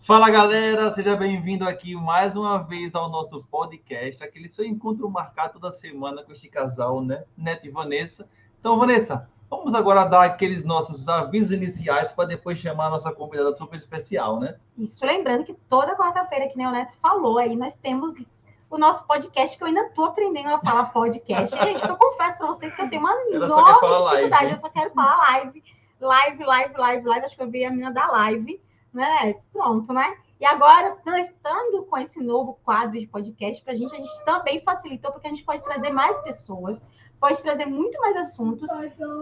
Fala galera, seja bem-vindo aqui mais uma vez ao nosso podcast, aquele seu encontro marcado toda semana com este casal, né? Neto e Vanessa. Então, Vanessa, vamos agora dar aqueles nossos avisos iniciais para depois chamar a nossa convidada super especial, né? Isso, lembrando que toda quarta-feira, que nem o Neto falou, aí nós temos o nosso podcast, que eu ainda estou aprendendo a falar podcast. Gente, eu confesso para vocês que eu tenho uma enorme dificuldade, live, eu só quero falar live. Acho que eu vi a menina da live, né? Pronto, né? E agora, estando com esse novo quadro de podcast para a gente também facilitou, porque a gente pode trazer mais pessoas, pode trazer muito mais assuntos,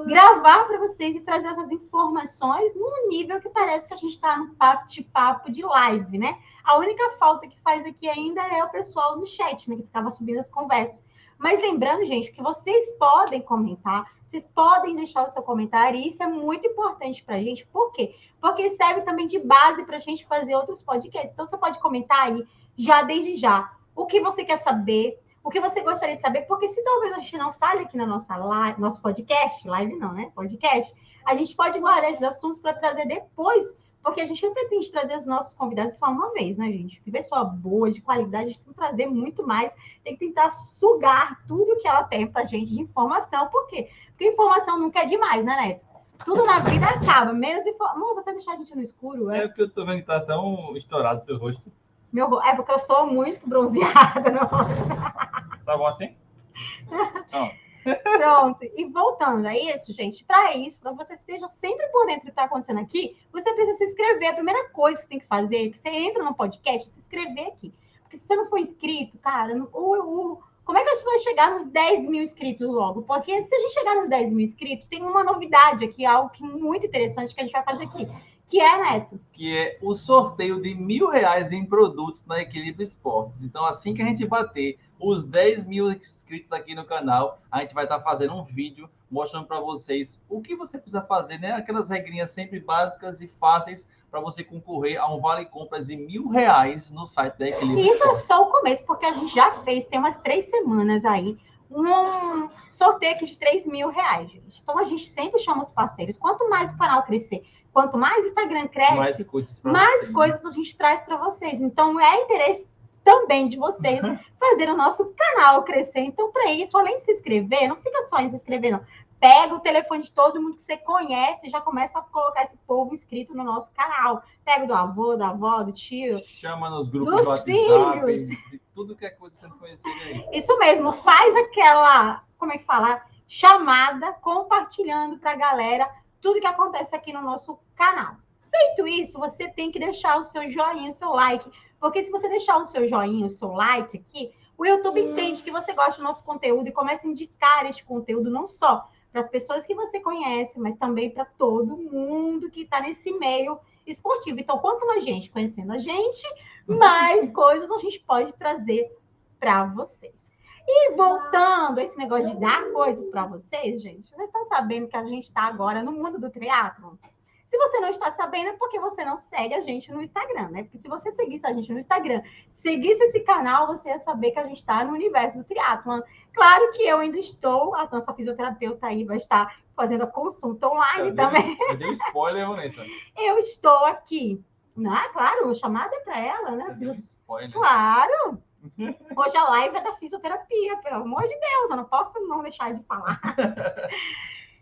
gravar para vocês e trazer essas informações num nível que parece que a gente está num papo de live, né? A única falta que faz aqui ainda é o pessoal no chat, né? Que ficava subindo as conversas. Mas lembrando, gente, que vocês podem comentar, vocês podem deixar o seu comentário, e isso é muito importante para a gente. Por quê? Porque serve também de base para a gente fazer outros podcasts. Então, você pode comentar aí, já desde já, o que você quer saber, o que você gostaria de saber, porque se talvez a gente não fale aqui na nossa live, nosso podcast, live não, né? Podcast, a gente pode guardar esses assuntos para trazer depois, porque a gente não pretende trazer os nossos convidados só uma vez, né, gente? Que pessoa boa, de qualidade, a gente tem que trazer muito mais, tem que tentar sugar tudo que ela tem pra gente de informação. Por quê? Porque informação nunca é demais, né, Neto? Tudo na vida acaba, menos informação. Não, você deixar a gente no escuro, é porque eu tô vendo que tá tão estourado o seu rosto. É porque eu sou muito bronzeada, não. Tá bom assim? Não. Pronto, e voltando a isso, gente, para você esteja sempre por dentro do que está acontecendo aqui, você precisa se inscrever. A primeira coisa que você tem que fazer, que você entra no podcast, é se inscrever aqui. Porque se você não for inscrito, cara, como é que a gente vai chegar nos 10 mil inscritos logo? Porque se a gente chegar nos 10 mil inscritos, tem uma novidade aqui, algo muito interessante que a gente vai fazer aqui. Que é, Neto? Que é o sorteio de R$1.000 em produtos na Equilíbrio Esportes. Então, assim que a gente bater os 10 mil inscritos aqui no canal, a gente vai estar fazendo um vídeo mostrando para vocês o que você precisa fazer, né? Aquelas regrinhas sempre básicas e fáceis para você concorrer a um vale compras de R$1.000 no site da Equilíbrio Isso Esportes. É só o começo, porque a gente já fez, tem umas 3 semanas aí, um sorteio aqui de R$3.000, gente. Então, a gente sempre chama os parceiros. Quanto mais o canal crescer, quanto mais o Instagram cresce, mais coisas a gente traz para vocês. Então, é interesse também de vocês fazer o nosso canal crescer. Então, para isso, além de se inscrever, não fica só em se inscrever, não. Pega o telefone de todo mundo que você conhece e já começa a colocar esse povo inscrito no nosso canal. Pega do avô, da avó, do tio. Chama nos grupos do WhatsApp, de tudo que é coisa que você não conhecer aí. Isso mesmo, faz aquela, como é que fala? Chamada, compartilhando para a galera tudo que acontece aqui no nosso canal. Feito isso, você tem que deixar o seu joinha, o seu like. Porque se você deixar o seu joinha, o seu like aqui, o YouTube entende que você gosta do nosso conteúdo e começa a indicar este conteúdo não só para as pessoas que você conhece, mas também para todo mundo que está nesse meio esportivo. Então, quanto mais gente conhecendo a gente, mais coisas a gente pode trazer para vocês. E voltando a esse negócio de dar coisas para vocês, gente, vocês estão sabendo que a gente está agora no mundo do triatlo? Se você não está sabendo, é porque você não segue a gente no Instagram, né? Porque se você seguisse a gente no Instagram, seguisse esse canal, você ia saber que a gente está no universo do triatlon. Claro que eu ainda estou, a nossa fisioterapeuta aí vai estar fazendo a consulta online também. Eu dei um spoiler, Vanessa. Eu estou aqui. Ah, claro, a chamada é para ela, né? Deu um spoiler. Claro! Hoje a live é da fisioterapia, pelo amor de Deus, eu não posso não deixar de falar.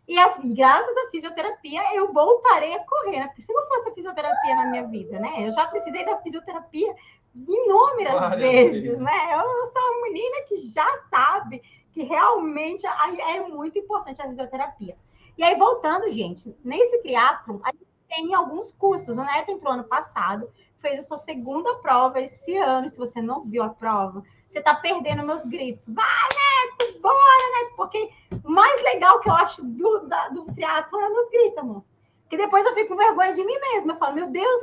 E graças à fisioterapia, eu voltarei a correr, né? Porque se não fosse a fisioterapia na minha vida, né? Eu já precisei da fisioterapia inúmeras vezes, né? Eu sou uma menina que já sabe que realmente é muito importante a fisioterapia. E aí, voltando, gente, nesse triatlo, a gente tem alguns cursos. O Neto entrou ano passado, fez a sua segunda prova esse ano. Se você não viu a prova, você está perdendo meus gritos. Vai, Neto, bora, Neto! Porque o mais legal que eu acho do triatlo é meus gritos, amor. Porque depois eu fico com vergonha de mim mesma. Eu falo, meu Deus,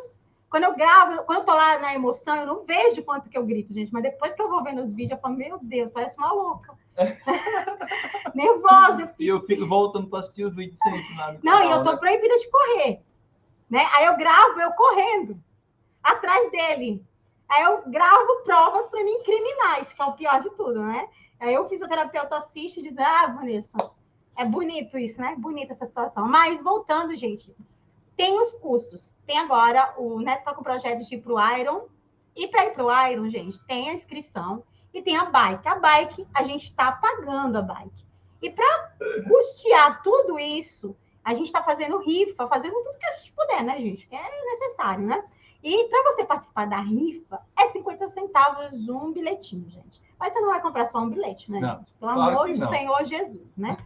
quando eu gravo, quando eu tô lá na emoção, eu não vejo quanto que eu grito, gente. Mas depois que eu vou vendo os vídeos, eu falo, meu Deus, parece uma louca. Nervosa. E eu fico voltando para assistir o vídeo sempre. Não, e eu tô proibida de correr. Né? Aí eu gravo eu correndo atrás dele. Aí eu gravo provas para me incriminar, isso que é o pior de tudo, né? Aí o fisioterapeuta assiste e diz, Vanessa, é bonito isso, né? Bonita essa situação. Mas voltando, gente, tem os cursos. Tem agora, o Neto está com o projeto de ir para o Iron. E para ir para o Iron, gente, tem a inscrição e tem a bike. A bike, a gente está pagando a bike. E para custear tudo isso, a gente está fazendo rifa, fazendo tudo que a gente puder, né, gente? Que é necessário, né? E para você participar da rifa, é 50 centavos um bilhetinho, gente. Mas você não vai comprar só um bilhete, né, gente? Pelo amor do Senhor Jesus, né?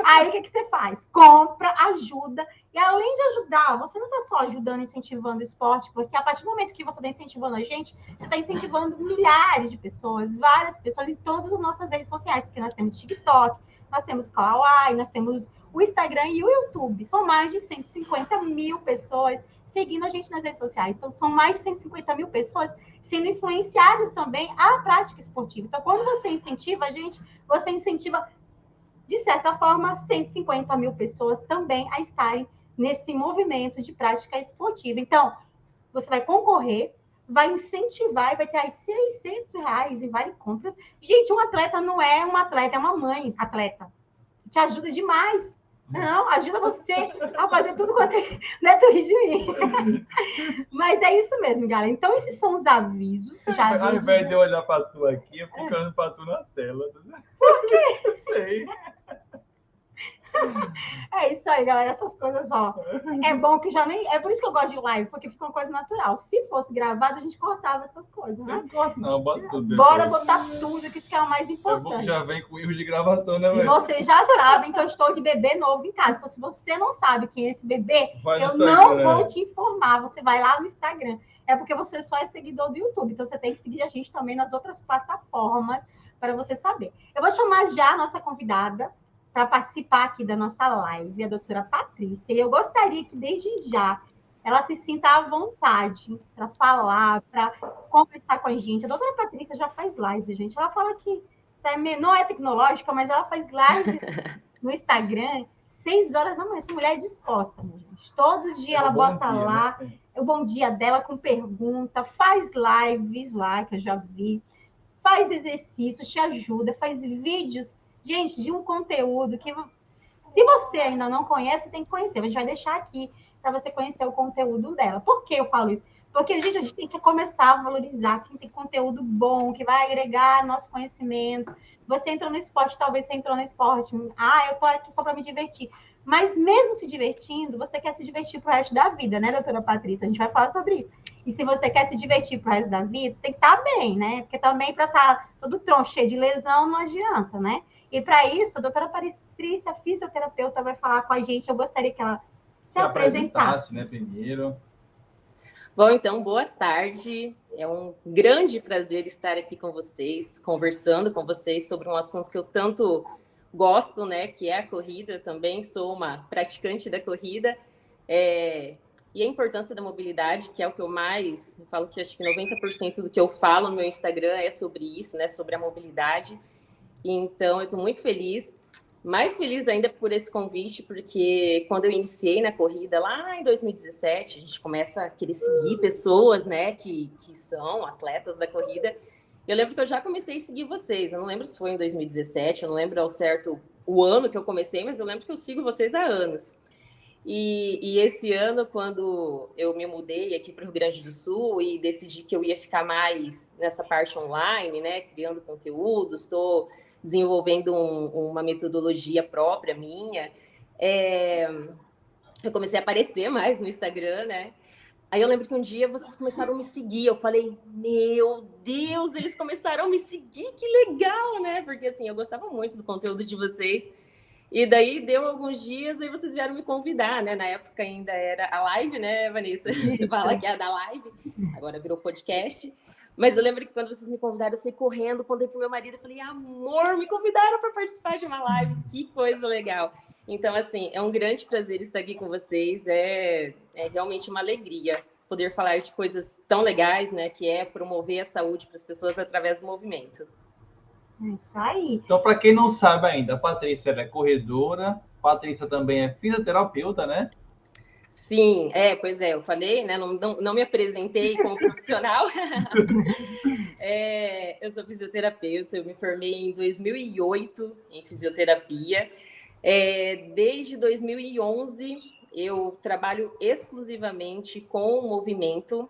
Aí, o que você faz? Compra, ajuda. E além de ajudar, você não está só ajudando, incentivando o esporte, porque a partir do momento que você está incentivando a gente, você está incentivando milhares de pessoas, várias pessoas em todas as nossas redes sociais, porque nós temos TikTok, nós temos Kawaii, nós temos o Instagram e o YouTube. São mais de 150 mil pessoas seguindo a gente nas redes sociais. Então, são mais de 150 mil pessoas sendo influenciadas também à prática esportiva. Então, quando você incentiva a gente, você incentiva, de certa forma, 150 mil pessoas também a estarem nesse movimento de prática esportiva. Então, você vai concorrer, vai incentivar e vai ter aí R$600 em várias compras. Gente, um atleta não é um atleta, é uma mãe atleta. Te ajuda demais. Não, ajuda você a fazer tudo quanto é... Não é tu rir de mim. Mas é isso mesmo, galera. Então, esses são os avisos. Ao invés de eu olhar para tu aqui, eu fico olhando para tu na tela. Por quê? Não sei. É isso aí, galera. Essas coisas, ó. É bom que já nem... É por isso que eu gosto de live, porque fica uma coisa natural. Se fosse gravado, a gente cortava essas coisas, né? Não corto, não. Bota tudo. Bora botar tudo, que isso é o mais importante. É bom que já vem com erros de gravação, né, E velho? vocês já sabem que eu estou de bebê novo em casa. Então, se você não sabe quem é esse bebê, eu Instagram, não vou te informar. Você vai lá no Instagram. É porque você só é seguidor do YouTube. Então, você tem que seguir a gente também nas outras plataformas para você saber. Eu vou chamar já a nossa convidada para participar aqui da nossa live, a doutora Patrícia. E eu gostaria que, desde já, ela se sinta à vontade para falar, para conversar com a gente. A doutora Patrícia já faz live, gente. Ela fala que não é tecnológica, mas ela faz live no Instagram, 6 horas da manhã. Essa mulher é disposta, minha gente. Todo dia ela bota lá o bom dia dela com pergunta, faz lives lá, que eu já vi, faz exercícios, te ajuda, faz vídeos, gente, de um conteúdo que, se você ainda não conhece, tem que conhecer. A gente vai deixar aqui para você conhecer o conteúdo dela. Por que eu falo isso? Porque, gente, a gente tem que começar a valorizar quem tem conteúdo bom, que vai agregar nosso conhecimento. Você entrou no esporte, talvez você entrou no esporte. Ah, eu tô aqui só para me divertir. Mas mesmo se divertindo, você quer se divertir pro resto da vida, né, doutora Patrícia? A gente vai falar sobre isso. E se você quer se divertir pro resto da vida, tem que estar bem, né? Porque também para estar todo tronco, cheio de lesão, não adianta, né? E para isso, a doutora Patrícia, fisioterapeuta, vai falar com a gente. Eu gostaria que ela se apresentasse, né, primeiro. Bom, então, boa tarde. É um grande prazer estar aqui com vocês, conversando com vocês sobre um assunto que eu tanto gosto, né, que é a corrida. Também sou uma praticante da corrida. E a importância da mobilidade, que é o que eu mais... Eu falo que acho que 90% do que eu falo no meu Instagram é sobre isso, né, sobre a mobilidade. Então, eu estou muito feliz. Mais feliz ainda por esse convite, porque quando eu iniciei na corrida lá em 2017, a gente começa a querer seguir pessoas, né, que são atletas da corrida. Eu lembro que eu já comecei a seguir vocês. Eu não lembro se foi em 2017, eu não lembro ao certo o ano que eu comecei, mas eu lembro que eu sigo vocês há anos. E esse ano, quando eu me mudei aqui para o Rio Grande do Sul e decidi que eu ia ficar mais nessa parte online, né, criando conteúdos, estou desenvolvendo uma metodologia própria minha, eu comecei a aparecer mais no Instagram, né? Aí eu lembro que um dia vocês começaram a me seguir, eu falei, meu Deus, eles começaram a me seguir, que legal, né? Porque, assim, eu gostava muito do conteúdo de vocês, e daí deu alguns dias, aí vocês vieram me convidar, né? Na época ainda era a live, né, Vanessa? Você fala que é da live, agora virou podcast. Mas eu lembro que quando vocês me convidaram, eu saí correndo, contei pro meu marido, eu falei, amor, me convidaram para participar de uma live, que coisa legal. Então, assim, é um grande prazer estar aqui com vocês, é realmente uma alegria poder falar de coisas tão legais, né, que é promover a saúde para as pessoas através do movimento. É isso aí. Então, para quem não sabe ainda, a Patrícia é corredora, a Patrícia também é fisioterapeuta, né? Sim, pois é, eu falei, né? Não me apresentei como profissional. Eu sou fisioterapeuta, eu me formei em 2008 em fisioterapia. Desde 2011 eu trabalho exclusivamente com o movimento.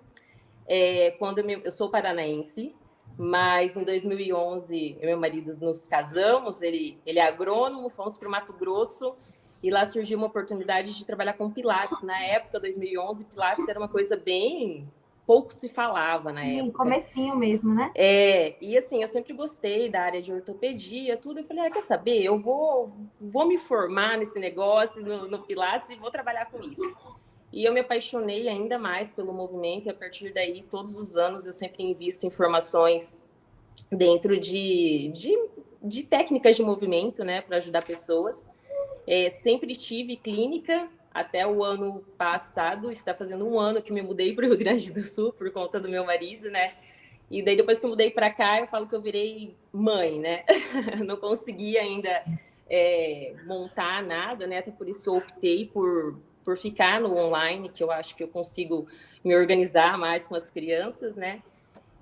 Eu sou paranaense, mas em 2011, eu e meu marido nos casamos, ele é agrônomo, fomos para o Mato Grosso, e lá surgiu uma oportunidade de trabalhar com Pilates. Na época, 2011, Pilates era uma coisa bem... pouco se falava na época. Comecinho mesmo, né? E assim, eu sempre gostei da área de ortopedia, tudo. Eu falei, quer saber? Eu vou me formar nesse negócio, no Pilates, e vou trabalhar com isso. E eu me apaixonei ainda mais pelo movimento, e a partir daí, todos os anos, eu sempre invisto em formações dentro de técnicas de movimento, né, para ajudar pessoas. Sempre tive clínica, até o ano passado, está fazendo um ano que me mudei para o Rio Grande do Sul por conta do meu marido, né? E daí, depois que eu mudei para cá, eu falo que eu virei mãe, né? Não consegui ainda montar nada, né? Até por isso que eu optei por ficar no online, que eu acho que eu consigo me organizar mais com as crianças, né?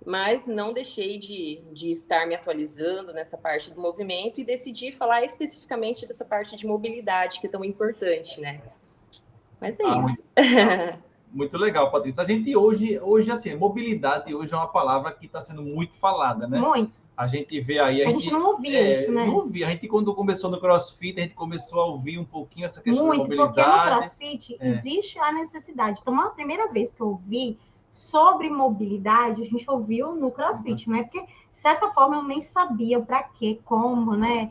Mas não deixei de estar me atualizando nessa parte do movimento e decidi falar especificamente dessa parte de mobilidade, que é tão importante, né? Mas é isso. Muito legal, Patrícia. A gente hoje, assim, mobilidade hoje é uma palavra que está sendo muito falada, né? Muito. A gente vê aí... A gente não ouvia isso, né? Não ouvia. A gente, quando começou no CrossFit, a gente começou a ouvir um pouquinho essa questão da mobilidade. Muito, porque no CrossFit existe a necessidade. Então, a primeira vez que eu ouvi sobre mobilidade, a gente ouviu no CrossFit, né? Porque, de certa forma, eu nem sabia para quê, como, né?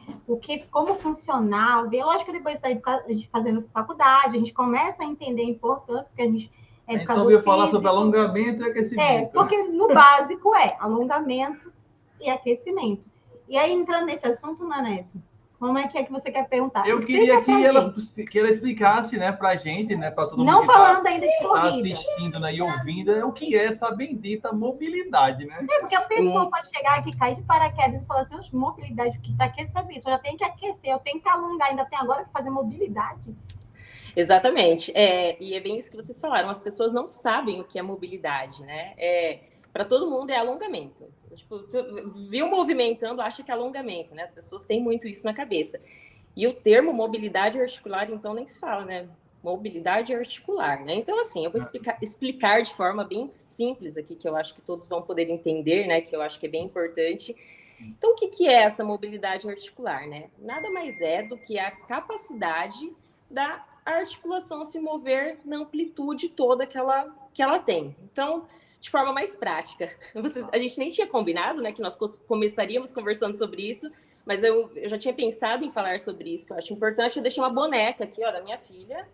Como funcionava. E lógico que depois de fazendo faculdade, a gente começa a entender a importância, porque a gente é educador físico. A gente só ouviu falar sobre alongamento e aquecimento. Porque no básico alongamento e aquecimento. E aí, entrando nesse assunto, Neto, como é que você quer perguntar? Eu queria que ela explicasse, né, pra gente, né, para todo mundo não que falando ainda de corrida, assistindo, né, e ouvindo, o que é essa bendita mobilidade, né? Porque a pessoa pode chegar aqui, cair de paraquedas e falar assim, mobilidade, para que saber isso? Eu já tenho que aquecer, eu tenho que alongar, ainda tem agora que fazer mobilidade. Exatamente. E é bem isso que vocês falaram, as pessoas não sabem o que é mobilidade, né? Para todo mundo é alongamento. Tipo, viu movimentando, acha que é alongamento, né? As pessoas têm muito isso na cabeça. E o termo mobilidade articular, então, nem se fala, né? Mobilidade articular, né? Então, assim, eu vou explicar de forma bem simples aqui, que eu acho que todos vão poder entender, né? Que eu acho que é bem importante. Então, o que é essa mobilidade articular, né? Nada mais é do que a capacidade da articulação se mover na amplitude toda que ela tem. Então, de forma mais prática. A gente nem tinha combinado, né, que nós começaríamos conversando sobre isso, mas eu já tinha pensado em falar sobre isso, que eu acho importante. Eu deixei uma boneca aqui, ó, da minha filha,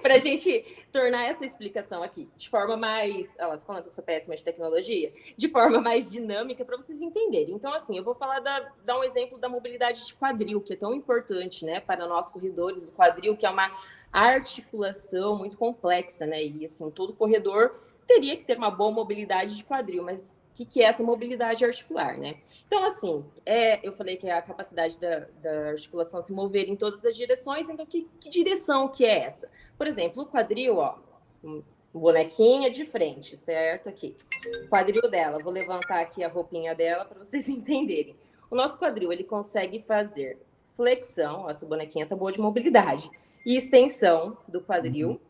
para a gente tornar essa explicação aqui de forma mais... Tô falando que eu sou péssima de tecnologia, de forma mais dinâmica, para vocês entenderem. Então, assim, eu vou falar, dar um exemplo da mobilidade de quadril, que é tão importante, né, para nós corredores. O quadril, que é uma articulação muito complexa, né? E assim, todo corredor teria que ter uma boa mobilidade de quadril, mas o que é essa mobilidade articular, né? Então, assim, eu falei que é a capacidade da articulação se mover em todas as direções, então que direção que é essa? Por exemplo, o quadril, ó, bonequinha de frente, certo? Aqui. O quadril dela, vou levantar aqui a roupinha dela para vocês entenderem. O nosso quadril, ele consegue fazer flexão, ó, essa bonequinha tá boa de mobilidade, e extensão do quadril.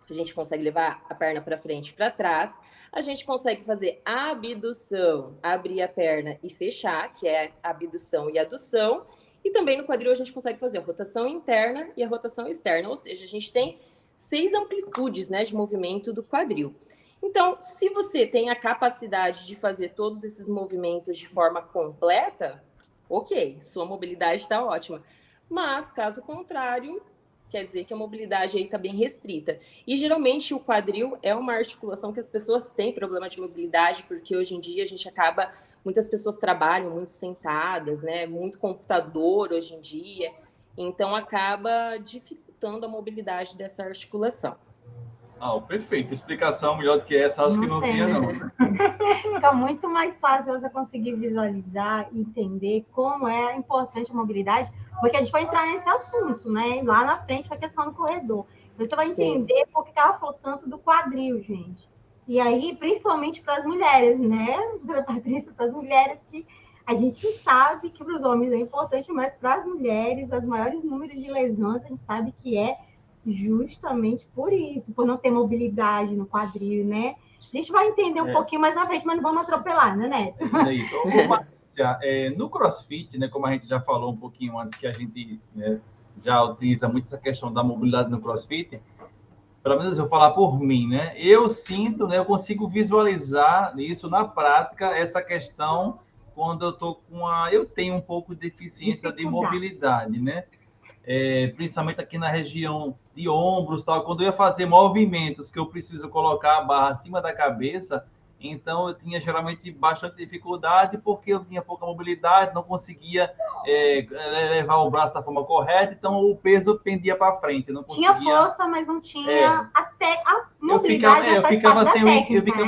A gente consegue levar a perna para frente e para trás. A gente consegue fazer a abdução, abrir a perna e fechar, que é a abdução e adução. E também no quadril a gente consegue fazer a rotação interna e a rotação externa. Ou seja, a gente tem 6 amplitudes, né, de movimento do quadril. Então, se você tem a capacidade de fazer todos esses movimentos de forma completa, ok, sua mobilidade está ótima. Mas, caso contrário, quer dizer que a mobilidade aí está bem restrita. E, geralmente, o quadril é uma articulação que as pessoas têm problema de mobilidade, porque hoje em dia a gente acaba... Muitas pessoas trabalham muito sentadas, né? Muito computador hoje em dia. Então, acaba dificultando a mobilidade dessa articulação. Perfeito. Explicação melhor do que essa, acho que não tinha, não. Fica muito mais fácil você conseguir visualizar, entender como é importante a mobilidade, porque a gente vai entrar nesse assunto, né? Lá na frente, a questão do corredor. Você vai entender por que ela falou tanto do quadril, gente. E aí, principalmente para as mulheres, né, Patrícia, para as mulheres que A gente sabe que para os homens é importante, mas para as mulheres, os maiores números de lesões, a gente sabe que é justamente por isso, por não ter mobilidade no quadril, né? A gente vai entender um pouquinho mais na frente, mas não vamos atropelar, né, Neto? É isso. Ô, Márcia, no CrossFit, né, como a gente já falou um pouquinho antes, que a gente, né, já utiliza muito essa questão da mobilidade no CrossFit, pelo menos eu vou falar por mim, né? Eu sinto, né, eu consigo visualizar isso na prática, essa questão quando eu tenho um pouco de deficiência de mobilidade, né? Principalmente aqui na região de ombros, tal, quando eu ia fazer movimentos que eu preciso colocar a barra acima da cabeça, então eu tinha geralmente bastante dificuldade porque eu tinha pouca mobilidade, não conseguia levar o braço da forma correta, então o peso pendia para frente, não conseguia. Tinha força, mas não tinha a mobilidade. Eu ficava né?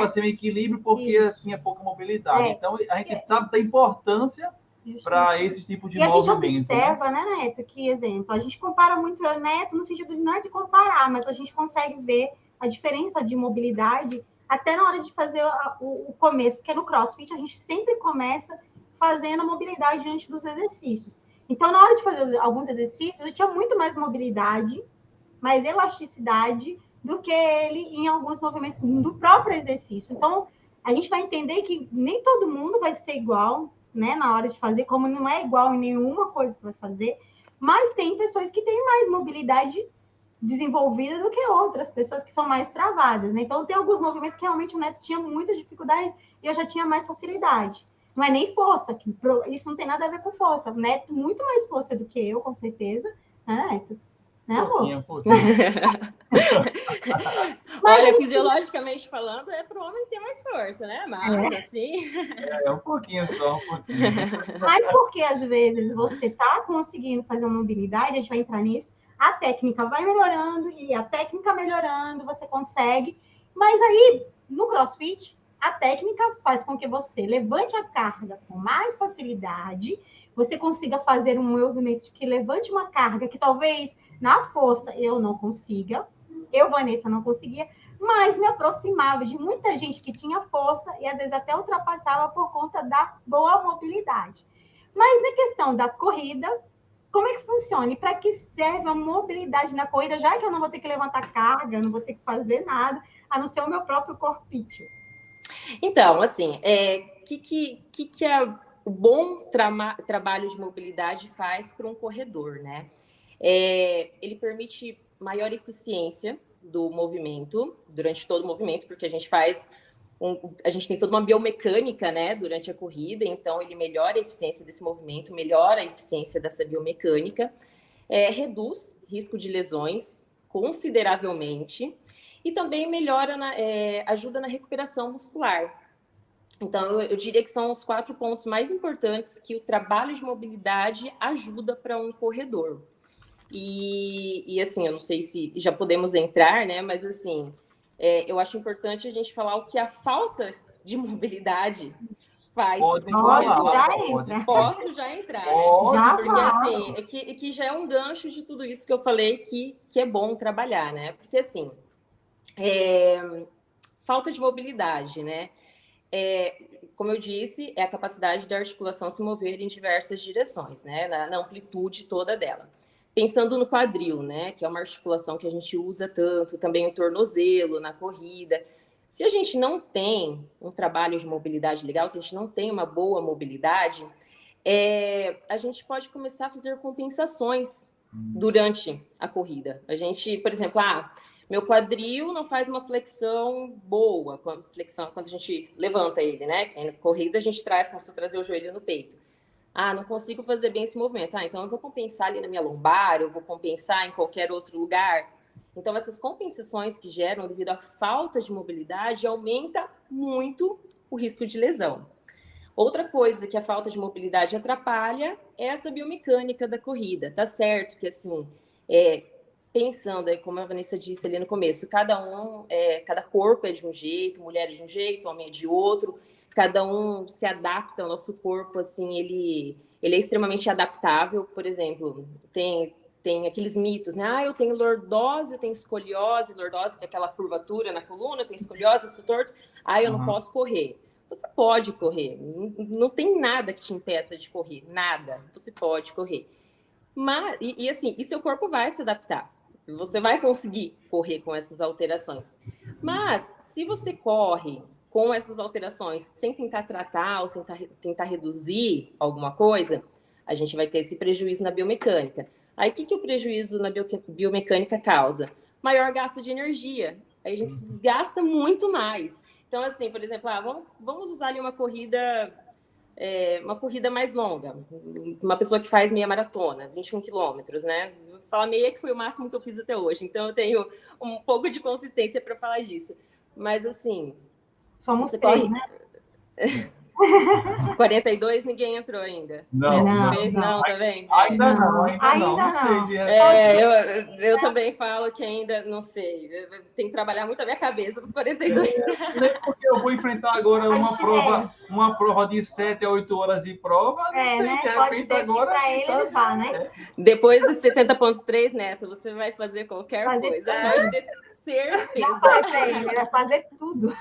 sem equilíbrio porque eu tinha pouca mobilidade. Então a gente sabe da importância para esse tipo de movimento. E a gente observa, né, Neto, que, exemplo, a gente compara muito, Neto, no sentido de não é de comparar, mas a gente consegue ver a diferença de mobilidade até na hora de fazer o começo, porque no CrossFit a gente sempre começa fazendo a mobilidade antes dos exercícios. Então, na hora de fazer alguns exercícios, eu tinha muito mais mobilidade, mais elasticidade do que ele em alguns movimentos do próprio exercício. Então, a gente vai entender que nem todo mundo vai ser igual, né, na hora de fazer, como não é igual em nenhuma coisa que vai fazer, mas tem pessoas que têm mais mobilidade desenvolvida do que outras pessoas que são mais travadas, né? Então, tem alguns movimentos que realmente o Neto tinha muita dificuldade e eu já tinha mais facilidade. Não é nem força, isso não tem nada a ver com força. O Neto muito mais força do que eu, com certeza, né, Neto? Né, amor? Pouquinho. Olha, fisiologicamente falando, para o homem ter mais força, né? Mas, assim... um pouquinho só, um pouquinho. Mas porque, às vezes, você está conseguindo fazer uma mobilidade, a gente vai entrar nisso, a técnica vai melhorando, e a técnica melhorando, você consegue. Mas aí, no CrossFit, a técnica faz com que você levante a carga com mais facilidade, você consiga fazer um movimento que levante uma carga que talvez na força eu não consiga, eu, Vanessa, não conseguia, mas me aproximava de muita gente que tinha força e às vezes até ultrapassava por conta da boa mobilidade. Mas na questão da corrida, como é que funciona? E para que serve a mobilidade na corrida, já que eu não vou ter que levantar carga, não vou ter que fazer nada, a não ser o meu próprio corpício? Então, assim, que o bom trabalho de mobilidade faz para um corredor, né? Ele permite maior eficiência do movimento, durante todo o movimento, porque a gente tem toda uma biomecânica, né, durante a corrida, então ele melhora a eficiência desse movimento, melhora a eficiência dessa biomecânica, reduz risco de lesões consideravelmente e também ajuda na recuperação muscular. Então, eu diria que são os 4 pontos mais importantes que o trabalho de mobilidade ajuda para um corredor. E assim, eu não sei se já podemos entrar, né? Mas assim, eu acho importante a gente falar o que a falta de mobilidade faz. Posso já entrar, pode, né? Porque assim, que já é um gancho de tudo isso que eu falei que é bom trabalhar, né? Porque assim, falta de mobilidade, né? Como eu disse, é a capacidade da articulação se mover em diversas direções, né? Na amplitude toda dela. Pensando no quadril, né, que é uma articulação que a gente usa tanto, também o tornozelo na corrida. Se a gente não tem um trabalho de mobilidade legal, se a gente não tem uma boa mobilidade, a gente pode começar a fazer compensações durante a corrida. A gente, por exemplo, meu quadril não faz uma flexão boa, quando a gente levanta ele, né? Na corrida a gente traz como se eu trazer o joelho no peito. Não consigo fazer bem esse movimento. Então eu vou compensar ali na minha lombar, eu vou compensar em qualquer outro lugar. Então essas compensações que geram devido à falta de mobilidade aumenta muito o risco de lesão. Outra coisa que a falta de mobilidade atrapalha é essa biomecânica da corrida. Tá certo que assim, pensando aí, como a Vanessa disse ali no começo, cada corpo é de um jeito, mulher é de um jeito, homem é de outro. Cada um se adapta ao nosso corpo, assim, ele é extremamente adaptável. Por exemplo, tem aqueles mitos, né? Eu tenho lordose, eu tenho escoliose, lordose, que é aquela curvatura na coluna, eu tenho escoliose, eu sou torto, eu não posso correr. você pode correr. Não tem nada que te impeça de correr, nada. Você pode correr. Mas, assim, seu corpo vai se adaptar. Você vai conseguir correr com essas alterações. Mas, se você corre com essas alterações sem tentar tratar ou sem tentar reduzir alguma coisa, a gente vai ter esse prejuízo na biomecânica. Aí, o que o prejuízo na biomecânica causa? Maior gasto de energia. Aí a gente se desgasta muito mais. Então, assim, por exemplo, vamos usar ali uma corrida mais longa. Uma pessoa que faz meia maratona, 21 quilômetros, né? Vou falar meia que foi o máximo que eu fiz até hoje. Então, eu tenho um pouco de consistência para falar disso. Mas, assim... Somos você três, corre... né? 42, ninguém entrou ainda. Não, não, tá vendo? Ainda não. Eu também falo que ainda não sei. Tem que trabalhar muito a minha cabeça para os 42. Porque eu vou enfrentar agora uma prova de 7 a 8 horas de prova. Não sei, né? De Pode repente ser agora. Que para ele vá, né? Depois de 70,3, Neto, você vai fazer qualquer coisa. Pode ter certeza. Ele vai fazer tudo.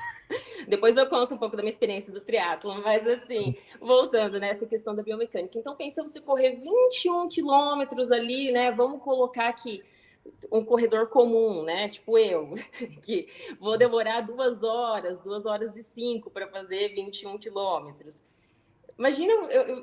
Depois eu conto um pouco da minha experiência do triatlon, mas assim, voltando nessa questão da biomecânica. Então, pensa você correr 21 quilômetros ali, né? Vamos colocar aqui um corredor comum, né? Tipo eu, que vou demorar 2 horas e 5 para fazer 21 quilômetros. Imagina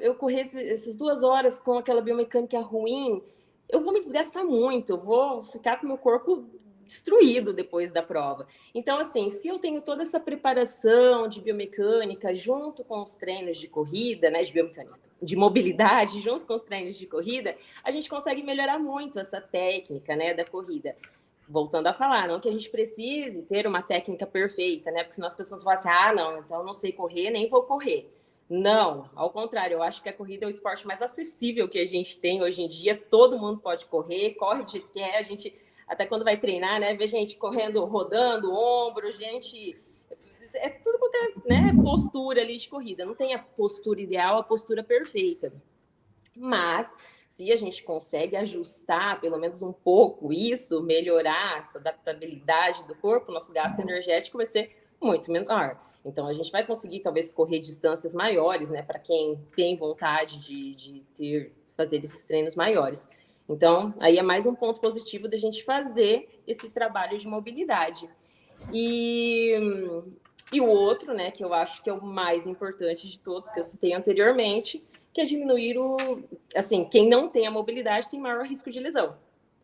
eu correr essas 2 horas com aquela biomecânica ruim, eu vou me desgastar muito, eu vou ficar com o meu corpo destruído depois da prova. Então, assim, se eu tenho toda essa preparação de biomecânica junto com os treinos de corrida, né, de biomecânica, de mobilidade, junto com os treinos de corrida, a gente consegue melhorar muito essa técnica, né, da corrida. Voltando a falar, não que a gente precise ter uma técnica perfeita, né, porque senão as pessoas falam assim, não, então eu não sei correr, nem vou correr. Não, ao contrário, eu acho que a corrida é o esporte mais acessível que a gente tem hoje em dia, todo mundo pode correr, corre do jeito que é, a gente... Até quando vai treinar, né? Vê gente correndo, rodando, ombro, gente... É tudo quanto é, né, postura ali de corrida. Não tem a postura ideal, a postura perfeita. Mas, se a gente consegue ajustar pelo menos um pouco isso, melhorar essa adaptabilidade do corpo, nosso gasto energético vai ser muito menor. Então, a gente vai conseguir, talvez, correr distâncias maiores, né? Para quem tem vontade de fazer esses treinos maiores. Então, aí é mais um ponto positivo da gente fazer esse trabalho de mobilidade. E o outro, né, que eu acho que é o mais importante de todos, que eu citei anteriormente, que é diminuir assim, quem não tem a mobilidade tem maior risco de lesão,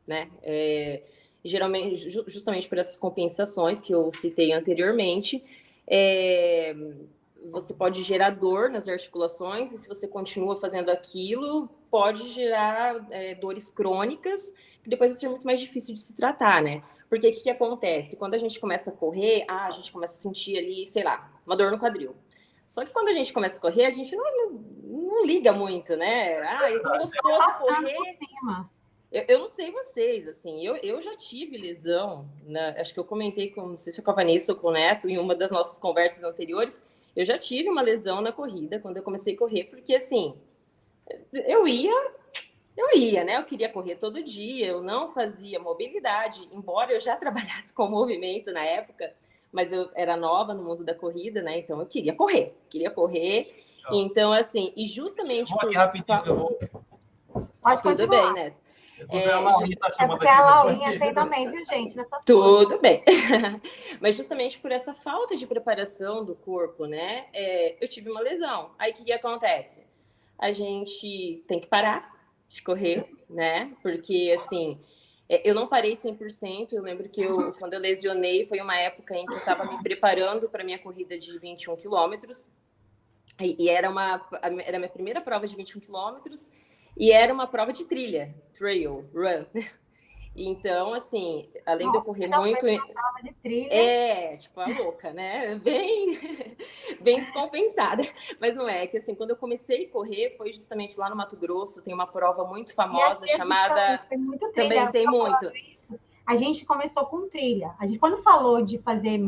né? Geralmente, justamente por essas compensações que eu citei anteriormente, você pode gerar dor nas articulações, e se você continua fazendo aquilo, pode gerar dores crônicas, que depois vai ser muito mais difícil de se tratar, né? Porque o que acontece? Quando a gente começa a correr, a gente começa a sentir ali, sei lá, uma dor no quadril. Só que quando a gente começa a correr, a gente não liga muito, né? É tão gostoso correr. Eu não sei vocês, assim, eu já tive lesão, acho que eu comentei não sei se com a Vanessa ou com o Neto, em uma das nossas conversas anteriores, eu já tive uma lesão na corrida, quando eu comecei a correr, porque, assim, eu ia, né? Eu queria correr todo dia, eu não fazia mobilidade, embora eu já trabalhasse com movimento na época, mas eu era nova no mundo da corrida, né? Então, eu queria correr. Então, assim, e justamente... Vou aqui rapidinho, que eu vou... Pode Tudo continuar. bem, Neto. Porque a Laurinha tem também, viu, gente? Nessas Tudo bem. Mas justamente por essa falta de preparação do corpo, né? Eu tive uma lesão. Aí o que acontece? A gente tem que parar de correr, né? Porque, assim, eu não parei 100%. Eu lembro que quando eu lesionei, foi uma época em que eu estava me preparando para a minha corrida de 21 quilômetros. E era a minha primeira prova de 21 quilômetros. E era uma prova de trilha, trail, run. Então, assim, além de eu correr muito... Foi uma prova de trilha. Tipo, a louca, né? Bem descompensada. Mas não é, que assim, quando eu comecei a correr, foi justamente lá no Mato Grosso, tem uma prova muito famosa chamada... Também tem muito. A gente começou com trilha. A gente, quando falou de fazer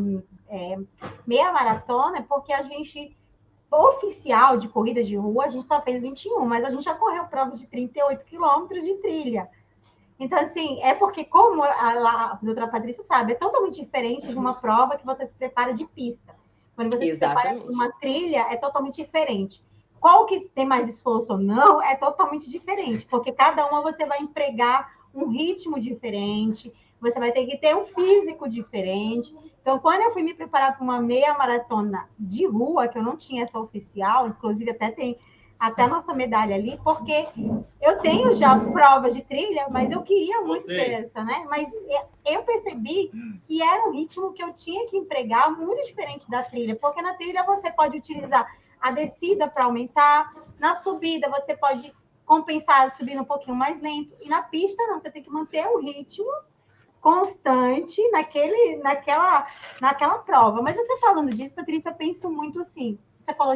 meia maratona, é porque a gente... oficial de corrida de rua, a gente só fez 21, mas a gente já correu provas de 38 quilômetros de trilha. Então, assim, é porque, como a doutora Patrícia sabe, é totalmente diferente de uma prova que você se prepara de pista. Quando você se prepara para uma trilha, é totalmente diferente. Qual que tem mais esforço ou não, é totalmente diferente, porque cada uma você vai empregar um ritmo diferente, você vai ter que ter um físico diferente. Então, quando eu fui me preparar para uma meia maratona de rua, que eu não tinha essa oficial, inclusive até tem até a nossa medalha ali, porque eu tenho já provas de trilha, mas eu queria muito ter essa, né? Mas eu percebi que era um ritmo que eu tinha que empregar muito diferente da trilha, porque na trilha você pode utilizar a descida para aumentar, na subida você pode compensar subindo um pouquinho mais lento, e na pista não, você tem que manter o ritmo constante naquela prova. Mas você falando disso, Patrícia, eu penso muito assim, você falou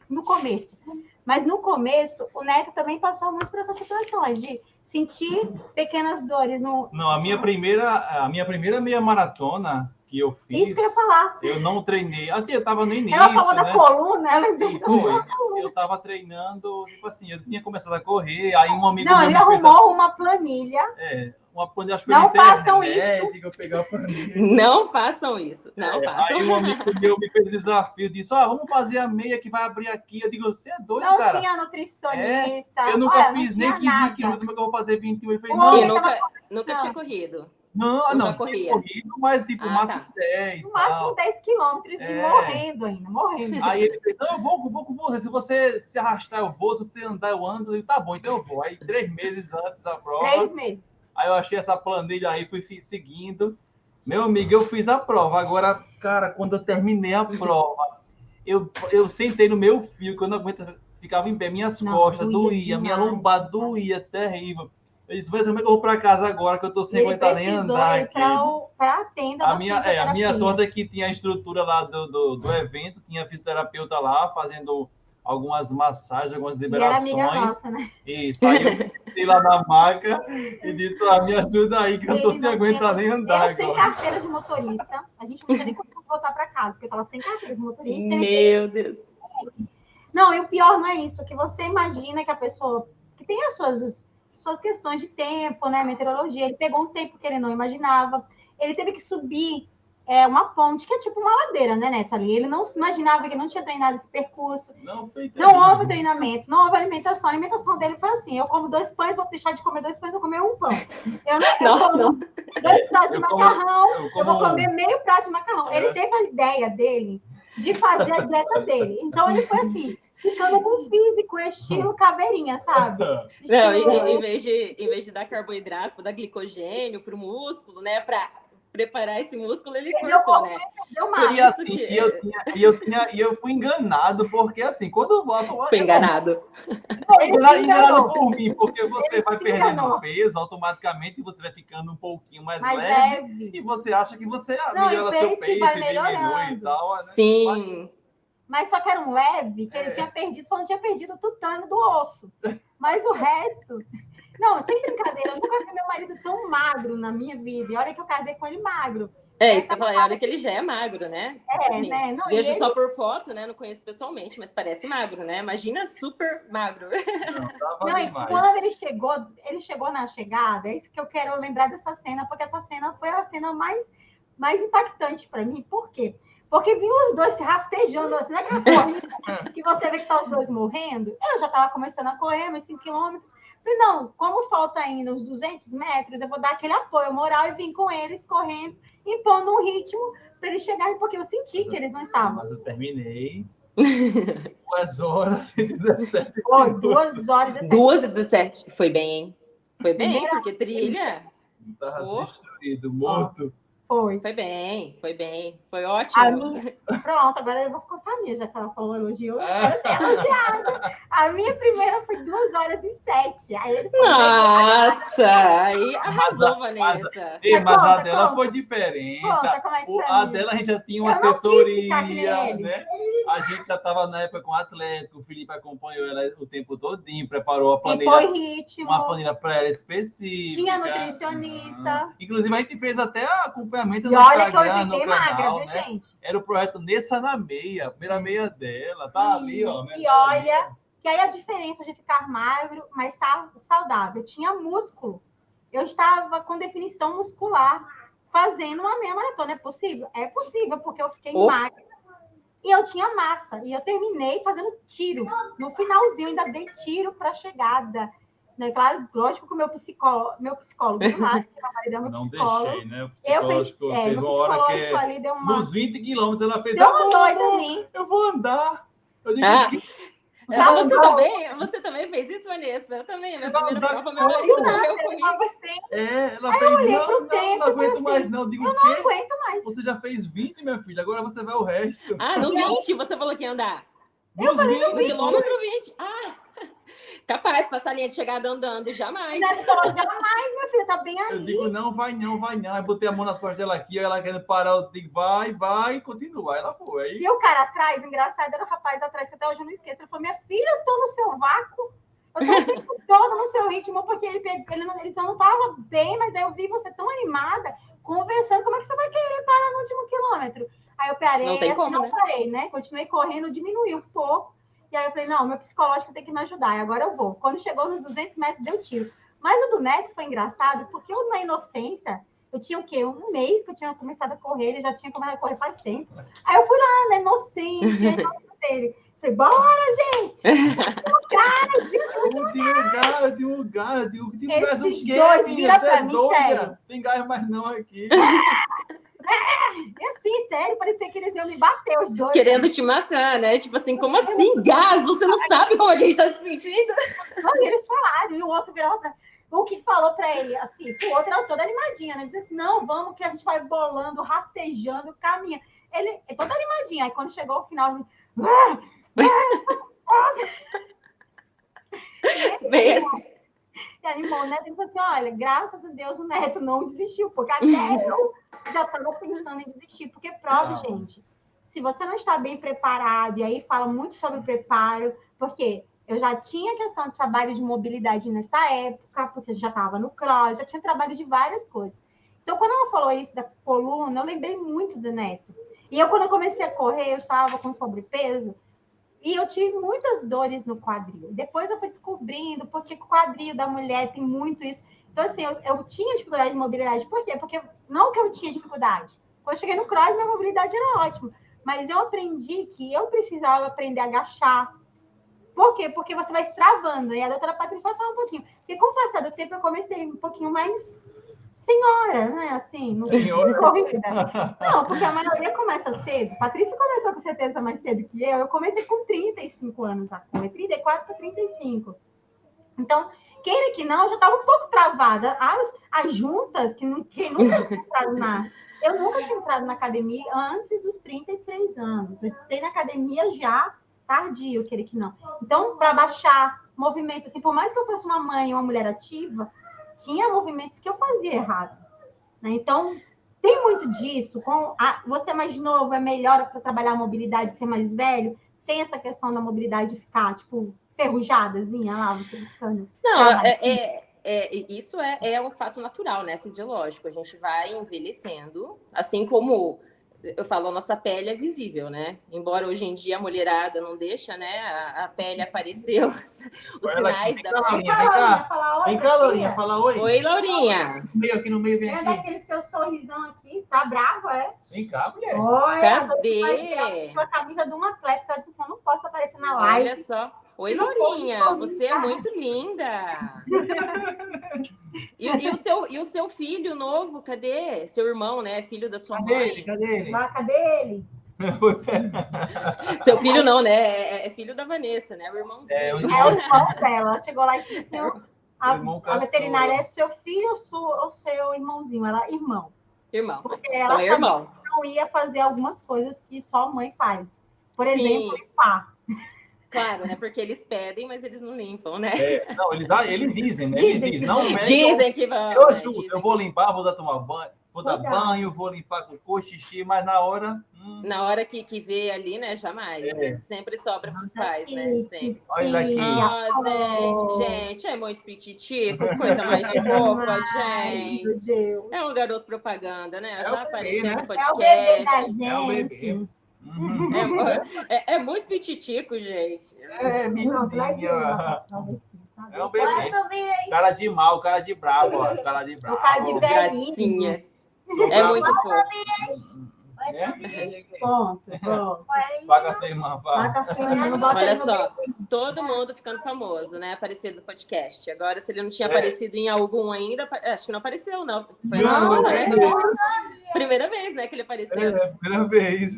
no começo, mas no começo o Neto também passou muito por essas situações de sentir pequenas dores no... Não, a minha primeira meia maratona que eu fiz... Isso que eu ia falar. Eu não treinei. Assim, eu tava no início, ela falou né? da coluna, ela eu tava treinando, tipo assim, eu tinha começado a correr, aí um amigo meu ele arrumou uma planilha. Uma planilha, acho que não façam isso. Que eu pegar a planilha. Não façam isso, não façam. Aí um amigo meu me fez desafio, disse, vamos fazer a meia que vai abrir aqui. Eu digo, você é doido, não cara? Não tinha nutricionista. Eu nunca fiz nem 15 quilômetros, mas eu vou fazer 21. Eu falei, nunca tinha corrido. Não, corrido, mas tipo, máximo 10. No máximo 10 quilômetros e morrendo. Aí ele fez, não, eu vou com você. Se você se arrastar, eu vou. Se você andar, eu ando. Eu digo, tá bom, então eu vou. Aí 3 meses antes da prova. 3 meses. Aí eu achei essa planilha aí, fui seguindo. Meu amigo, eu fiz a prova. Agora, cara, quando eu terminei a prova, eu sentei no meu fio, que eu não aguento, ficava em pé, minhas costas doía, minha lombar doía, terrível. Eu disse, mas como é que eu vou para casa agora, que eu tô sem aguentar nem andar aqui? Para a tenda a minha sorte é que tinha a estrutura lá do evento, tinha fisioterapeuta lá, fazendo algumas massagens, algumas liberações. E era amiga nossa, né? Isso, aí eu fui lá na maca e disse, me ajuda aí, que eu tô sem aguentar nem andar agora. Sem carteira de motorista, a gente não tinha nem como voltar para casa, porque eu tava sem carteira de motorista. Meu Deus! Não, e o pior não é isso, que você imagina que a pessoa que tem as suas questões de tempo, né, meteorologia, ele pegou um tempo que ele não imaginava, ele teve que subir uma ponte, que é tipo uma ladeira, né, Neto, ali, ele não se imaginava, que não tinha treinado esse percurso, não houve treinamento, não houve alimentação, a alimentação dele foi assim, eu como 2 pães, vou deixar de comer 2 pães, vou comer 1 pão, eu como 2 pratos de macarrão, eu vou comer meio prato de macarrão, ele teve a ideia dele de fazer a dieta dele, então ele foi assim, ficando com físico, estilo caveirinha, sabe? Não, em vez de dar carboidrato, dar glicogênio para o músculo, né? Para preparar esse músculo, ele cortou, né? E assim, eu fui enganado, porque assim, quando eu volto... Foi enganado. Enganado por mim, porque você vai perdendo peso, automaticamente você vai ficando um pouquinho mais leve. E você acha que você melhora seu peso e diminui e tal. Né? Sim. Mas só que era um leve, que ele tinha perdido, só não tinha perdido o tutano do osso. Mas o resto... Não, sem brincadeira, eu nunca vi meu marido tão magro na minha vida. E olha que eu casei com ele magro. Isso que eu falei, olha que ele já é magro, né? Assim, né? Não, vejo só por foto, né? Não conheço pessoalmente, mas parece magro, né? Imagina super magro. Não, e quando ele chegou na chegada, é isso que eu quero lembrar dessa cena, porque essa cena foi a cena mais impactante para mim. Por quê? Porque vinham os dois se rastejando, assim, naquela corrida que você vê que tá os dois morrendo. Eu já estava começando a correr, meus 5 quilômetros. Falei, não, como falta ainda uns 200 metros, eu vou dar aquele apoio moral e vim com eles correndo, impondo um ritmo para eles chegarem, porque eu senti que eles não estavam. Mas eu terminei 2 horas e 17. Foi, 2 horas e 17. 2h17. Foi bem, hein? Foi bem, porque trilha... Estava destruído, morto. Foi bem, foi ótimo. Pronto, agora eu vou contar a minha, já que ela falou elogiou. A minha primeira foi 2h07. Aí ele Nossa, aí arrasou, Vanessa. Mas a dela foi diferente. A dela a gente já tinha uma assessoria, né? A gente já estava na época com o Atlético, o Felipe acompanhou ela o tempo todinho, preparou a planilha. Foi ritmo. Uma planilha para ela específica. Tinha nutricionista. Inclusive, a gente fez até acompanhamento no Instagram, que eu fiquei magra, viu, gente? Era o projeto Nessa na Meia, a primeira meia dela, tá ali, ó. E olha, que aí a diferença de ficar magro, mas estar saudável. Eu tinha músculo. Eu estava com definição muscular, fazendo uma meia maratona. É possível? É possível, porque eu fiquei magra E eu tinha massa. E eu terminei fazendo tiro. No finalzinho, ainda dei tiro para a chegada. Né? Claro, lógico que o meu psicólogo do lado, meu marido é meu Não psicólogo. deixei, né? O psicológico teve meu uma hora que psicológico ali deu uma... nos 20 quilômetros ela fez, Deu uma doida em mim. eu vou andar. Eu digo, Ah, que... você também fez isso, Vanessa? Eu também, a minha primeira prova, meu marido morreu comigo. Ela fez, não aguento mais assim, não. Eu digo, eu o quê? não aguento mais. Você já fez 20, minha filha, agora você vai o resto. Ah, no 20 você falou que ia andar. Nos 20, No quilômetro 20. Ah, capaz, passar a linha de chegada andando, jamais. Jamais, minha filha, tá bem ali. Eu digo, não, vai não. Aí botei a mão nas costas dela aqui, ela querendo parar, eu digo, vai, continua. Aí ela foi. E o cara atrás, engraçado, era o rapaz atrás, que até hoje eu não esqueço. Ele falou, minha filha, eu tô no seu vácuo. Eu tô o tempo todo no seu ritmo, porque ele só não tava bem, mas aí eu vi você tão animada, conversando, como é que você vai querer parar no último quilômetro? Aí eu parei, não tem como, não né? parei, né? Continuei correndo, diminuí um pouco. E aí eu falei, não, meu psicológico tem que me ajudar, e agora eu vou. Quando chegou nos 200 metros, deu tiro. Mas o do Neto foi engraçado, porque eu, na inocência, eu tinha o quê? Um mês que eu tinha começado a correr, ele já tinha começado a correr faz tempo. Aí eu fui lá, na inocente, dele. Falei, bora, gente! Eu tenho um gás, Esses dois viram pra mim, sério. Tem gás mais não aqui. E assim, sério, parecia que eles iam me bater, os dois. Querendo te matar, né? Tipo assim, como assim, gás? Você não sabe como a gente tá se sentindo? Não, e eles falaram, e o outro virou pra... O que falou pra ele, assim, o outro era toda animadinha, né? Disse assim, não, vamos que a gente vai bolando, rastejando, caminha. Ele é toda animadinha. Aí quando chegou o final, Bem assim. E animou o Neto, ele falou assim, olha, graças a Deus o Neto não desistiu, porque até eu já estava pensando em desistir, porque prova, gente, se você não está bem preparado, e aí fala muito sobre preparo, porque eu já tinha questão de trabalho de mobilidade nessa época, porque eu já estava no cross, já tinha trabalho de várias coisas. Então, quando ela falou isso da coluna, eu lembrei muito do Neto. E eu, quando eu comecei a correr, eu estava com sobrepeso, e eu tive muitas dores no quadril. Depois eu fui descobrindo porque o quadril da mulher tem muito isso. Então, assim, eu tinha dificuldade de mobilidade. Por quê? Porque não que eu tinha dificuldade. Quando eu cheguei no cross, minha mobilidade era ótima. Mas eu aprendi que eu precisava aprender a agachar. Por quê? Porque você vai se travando. E a doutora Patrícia vai falar um pouquinho. Porque com o passar do tempo, eu comecei um pouquinho mais senhora, né? Assim, corrida. Não, porque a maioria começa cedo. Patrícia começou com certeza mais cedo que eu. Eu comecei com 35 anos a correr, 34 para 35. Então, queira que não, eu já estava um pouco travada. As juntas, quem nunca tinha entrado eu nunca tinha entrado na academia antes dos 33 anos. Eu entrei na academia já tardio, queira que não. Então, para baixar movimentos, assim, por mais que eu fosse uma mãe, uma mulher ativa, tinha movimentos que eu fazia errado. Né? Então, tem muito disso. Você é mais novo, é melhor para trabalhar a mobilidade, ser mais velho. Tem essa questão da mobilidade ficar, tipo, ferrujadazinha lá, você ficando... Não, isso é um fato natural, né? Fisiológico. A gente vai envelhecendo, assim como... Eu falo, a nossa pele é visível, né? Embora hoje em dia a mulherada não deixa, né? A pele aparecer os sinais da pele. Vem cá, Laurinha, fala oi. Oi, Laurinha. Aqui no meio, vem aqui. Aquele seu sorrisão aqui, tá bravo, é? Vem cá, mulher. Olha, cadê? A camisa de um atleta, ela disse, eu não posso aparecer na live. Olha só. Oi, Laurinha, você é muito linda. E o seu filho novo, cadê? Seu irmão, né? Filho da sua mãe. Cadê ele? Cadê ele? Seu filho não, né? É filho da Vanessa, né? O irmãozinho. É o irmão dela. Ela chegou lá e disse assim, a veterinária é seu filho ou seu irmãozinho? Ela, irmão. Irmão. Porque ela então, irmão. não ia fazer algumas coisas que só a mãe faz. Por exemplo, limpar. Claro, né? Porque eles pedem, mas eles não limpam, né? Não, eles dizem, né? Dizem que vão. Eu ajudo, eu vou limpar, vou dar tomar banho, vou dar banho, vou limpar cocô, xixi, mas na hora... Na hora que vê ali, né? Jamais. Né? Sempre sobra para os pais, né? Sempre. Olha aqui. Gente, é muito pititico, coisa mais fofa, gente. É um garoto propaganda, né? Já apareceu no podcast. É o bebê da gente. É muito pititico, gente. Miudinho. É um bebê. Cara de mal, cara de bravo, ó. Cara de bravo. Cara de gracinha. É muito fofo. Pronto. Vaca sem irmã, Vaca sem irmã, bota Olha aí no só, todo mundo ficando famoso, né? Aparecendo no podcast. Agora, se ele não tinha aparecido em algum ainda, acho que não apareceu, não. Foi essa semana, né? Primeira vez, né, que ele apareceu. Primeira vez.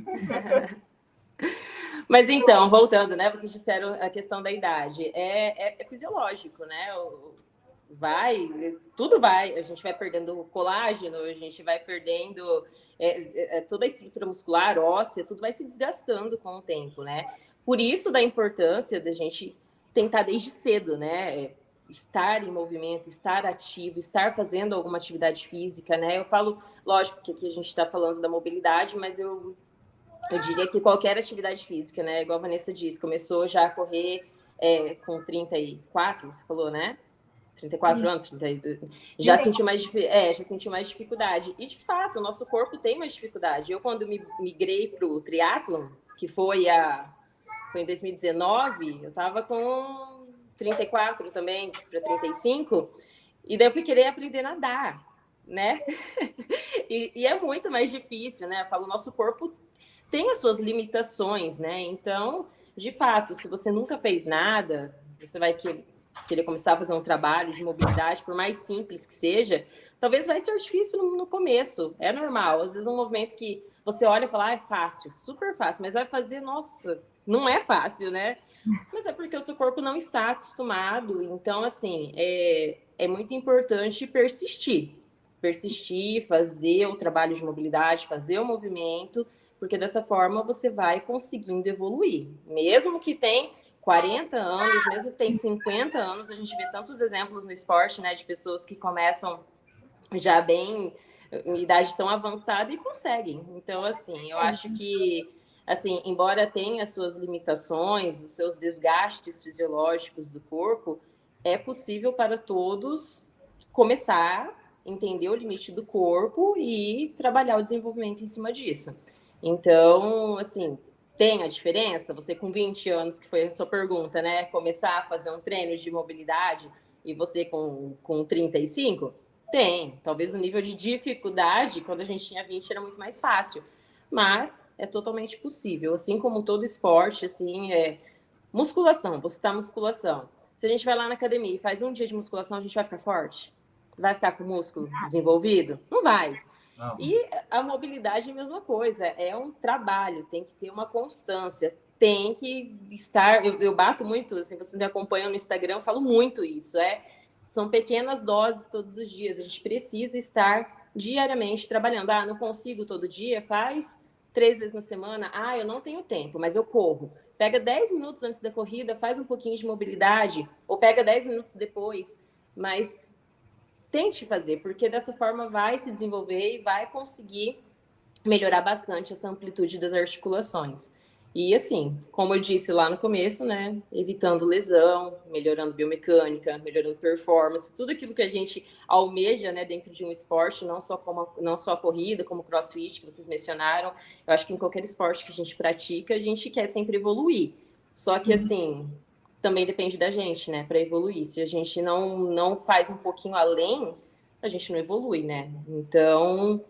Mas então, voltando, né? Vocês disseram a questão da idade. É fisiológico, né? Tudo vai. A gente vai perdendo colágeno, a gente vai perdendo toda a estrutura muscular, óssea, tudo vai se desgastando com o tempo, né? Por isso da importância da gente tentar desde cedo, né? Estar em movimento, estar ativo, estar fazendo alguma atividade física, né? Eu falo, lógico que aqui a gente está falando da mobilidade, mas eu diria que qualquer atividade física, né? Igual a Vanessa disse, começou já a correr com 34, você falou, né? 34 anos, 32. Já sentiu mais dificuldade. E, de fato, o nosso corpo tem mais dificuldade. Eu, quando migrei para o triatlon, que foi em 2019, eu estava com 34 também, para 35, e daí eu fui querer aprender a nadar, né? e é muito mais difícil, né? Eu falo, o nosso corpo tem as suas limitações, né? Então, de fato, se você nunca fez nada, você vai querer começar a fazer um trabalho de mobilidade, por mais simples que seja, talvez vai ser difícil no começo, é normal. Às vezes é um movimento que você olha e fala, é fácil, super fácil, mas vai fazer, nossa, não é fácil, né? Mas é porque o seu corpo não está acostumado. Então, assim, é muito importante persistir, fazer o trabalho de mobilidade, fazer o movimento, porque dessa forma você vai conseguindo evoluir. Mesmo que tenha 40 anos, mesmo que tenha 50 anos, a gente vê tantos exemplos no esporte, né, de pessoas que começam já bem em idade tão avançada e conseguem. Então, assim, eu acho que, assim, embora tenha as suas limitações, os seus desgastes fisiológicos do corpo, é possível para todos começar a entender o limite do corpo e trabalhar o desenvolvimento em cima disso. Então, assim, tem a diferença? Você com 20 anos, que foi a sua pergunta, né? Começar a fazer um treino de mobilidade e você com 35? Tem. Talvez o nível de dificuldade, quando a gente tinha 20, era muito mais fácil. Mas é totalmente possível. Assim como todo esporte, assim, musculação, você tá musculação. Se a gente vai lá na academia e faz um dia de musculação, a gente vai ficar forte? Vai ficar com o músculo desenvolvido? Não vai. Não. E a mobilidade é a mesma coisa, é um trabalho, tem que ter uma constância, tem que estar... Eu bato muito, assim, vocês me acompanham no Instagram, eu falo muito isso, são pequenas doses todos os dias, a gente precisa estar diariamente trabalhando. Não consigo todo dia, faz 3 vezes na semana, eu não tenho tempo, mas eu corro. Pega 10 minutos antes da corrida, faz um pouquinho de mobilidade, ou pega 10 minutos depois, mas... tente fazer, porque dessa forma vai se desenvolver e vai conseguir melhorar bastante essa amplitude das articulações. E assim, como eu disse lá no começo, né, evitando lesão, melhorando biomecânica, melhorando performance, tudo aquilo que a gente almeja, né, dentro de um esporte, não só a corrida, como o crossfit, que vocês mencionaram. Eu acho que em qualquer esporte que a gente pratica, a gente quer sempre evoluir. Só que, assim... também depende da gente, né, para evoluir. Se a gente não faz um pouquinho além, a gente não evolui, né? Então,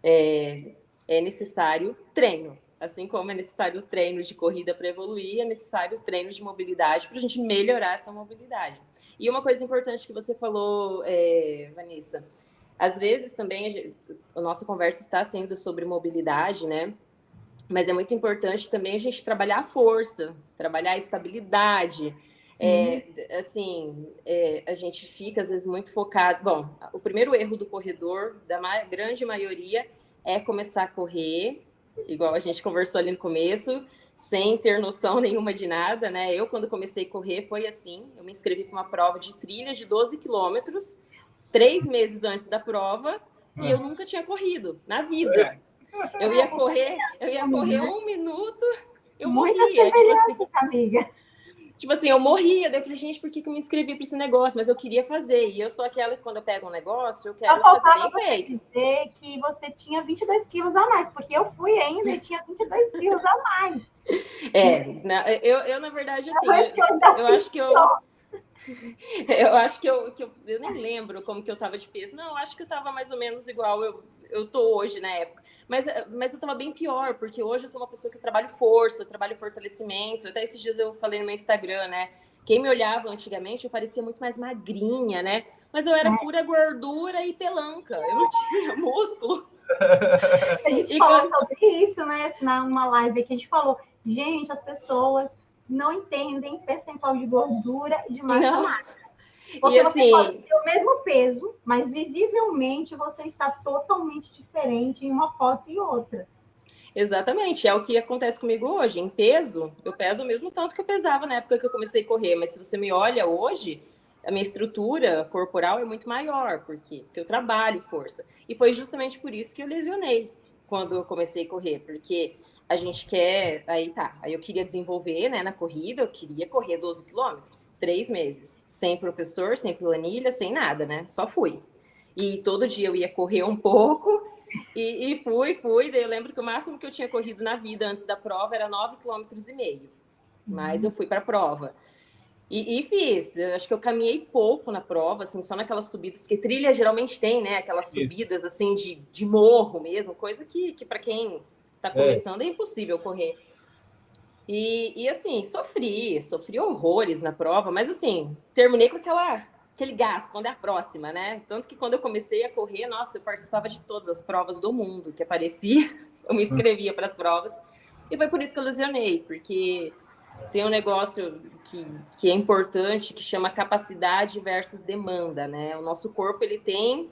é necessário treino. Assim como é necessário treino de corrida para evoluir, é necessário treino de mobilidade para a gente melhorar essa mobilidade. E uma coisa importante que você falou, Vanessa, às vezes também a nossa conversa está sendo sobre mobilidade, né? Mas é muito importante também a gente trabalhar a força, trabalhar a estabilidade. A gente fica, às vezes, muito focado... Bom, o primeiro erro do corredor, da grande maioria, é começar a correr, igual a gente conversou ali no começo, sem ter noção nenhuma de nada, né? Eu, quando comecei a correr, foi assim. Eu me inscrevi para uma prova de trilha de 12 quilômetros, 3 meses antes da prova, e eu nunca tinha corrido na vida. Eu ia correr 1 minuto, eu morria. Tipo assim, eu morria. Daí eu falei, gente, por que eu me inscrevi para esse negócio? Mas eu queria fazer. E eu sou aquela que, quando eu pego um negócio, eu quero fazer bem feito. Dizer que você tinha 22 quilos a mais, porque eu fui ainda e tinha 22 quilos a mais. Eu na verdade, assim, eu acho que eu nem lembro como que eu tava de peso. Não, eu acho que eu tava mais ou menos igual. eu tô hoje na época. Mas eu tava bem pior, porque hoje eu sou uma pessoa que trabalho força, trabalho fortalecimento. Até esses dias eu falei no meu Instagram, né? Quem me olhava antigamente, eu parecia muito mais magrinha, né? Mas eu era pura gordura e pelanca. Eu não tinha músculo. A gente falou sobre isso, né? Numa live que a gente falou, gente, as pessoas não entendem percentual de gordura e de massa magra. Porque você pode ter o mesmo peso, mas visivelmente você está totalmente diferente em uma foto e outra. Exatamente, é o que acontece comigo hoje. Em peso, eu peso o mesmo tanto que eu pesava na época que eu comecei a correr, mas se você me olha hoje, a minha estrutura corporal é muito maior. Por quê? Porque eu trabalho força. E foi justamente por isso que eu lesionei quando eu comecei a correr, porque a gente quer... Aí eu queria desenvolver, né, na corrida, eu queria correr 12 quilômetros, 3 meses, sem professor, sem planilha, sem nada, né? Só fui. E todo dia eu ia correr um pouco e fui. Daí eu lembro que o máximo que eu tinha corrido na vida antes da prova era 9,5 km. Mas eu fui para a prova. E fiz, eu acho que eu caminhei pouco na prova, assim, só naquelas subidas, porque trilha geralmente tem, né, aquelas subidas, assim, de morro mesmo, coisa que para quem tá começando é impossível correr. E assim, sofri horrores na prova, mas assim, terminei com aquele gás, quando é a próxima, né? Tanto que quando eu comecei a correr, nossa, eu participava de todas as provas do mundo que aparecia, eu me inscrevia para as provas, e foi por isso que eu lesionei, porque tem um negócio que é importante, que chama capacidade versus demanda, né? O nosso corpo, ele tem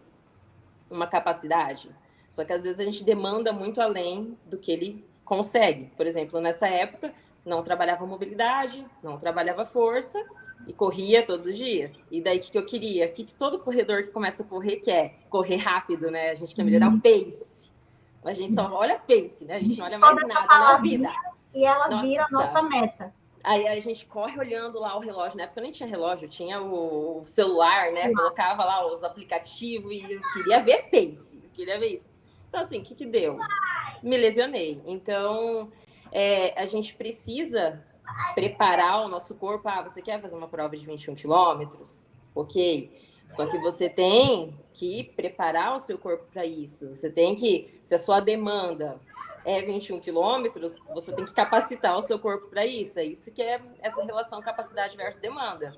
uma capacidade, só que às vezes a gente demanda muito além do que ele consegue. Por exemplo, nessa época, não trabalhava mobilidade, não trabalhava força e corria todos os dias. E daí, o que eu queria? O que todo corredor que começa a correr quer? Correr rápido, né? A gente quer melhorar o pace. A gente só olha pace, né? A gente não olha mais nada na vida. E ela vira a nossa meta. Aí a gente corre olhando lá o relógio. Na época eu nem tinha relógio, eu tinha o celular, né? Colocava lá os aplicativos e eu queria ver pace. Eu queria ver isso. Então, assim, o que deu? Me lesionei. Então, a gente precisa preparar o nosso corpo. Ah, você quer fazer uma prova de 21 quilômetros? Ok. Só que você tem que preparar o seu corpo para isso. Você tem que, se a sua demanda é 21 quilômetros, você tem que capacitar o seu corpo para isso. É isso que é essa relação capacidade versus demanda.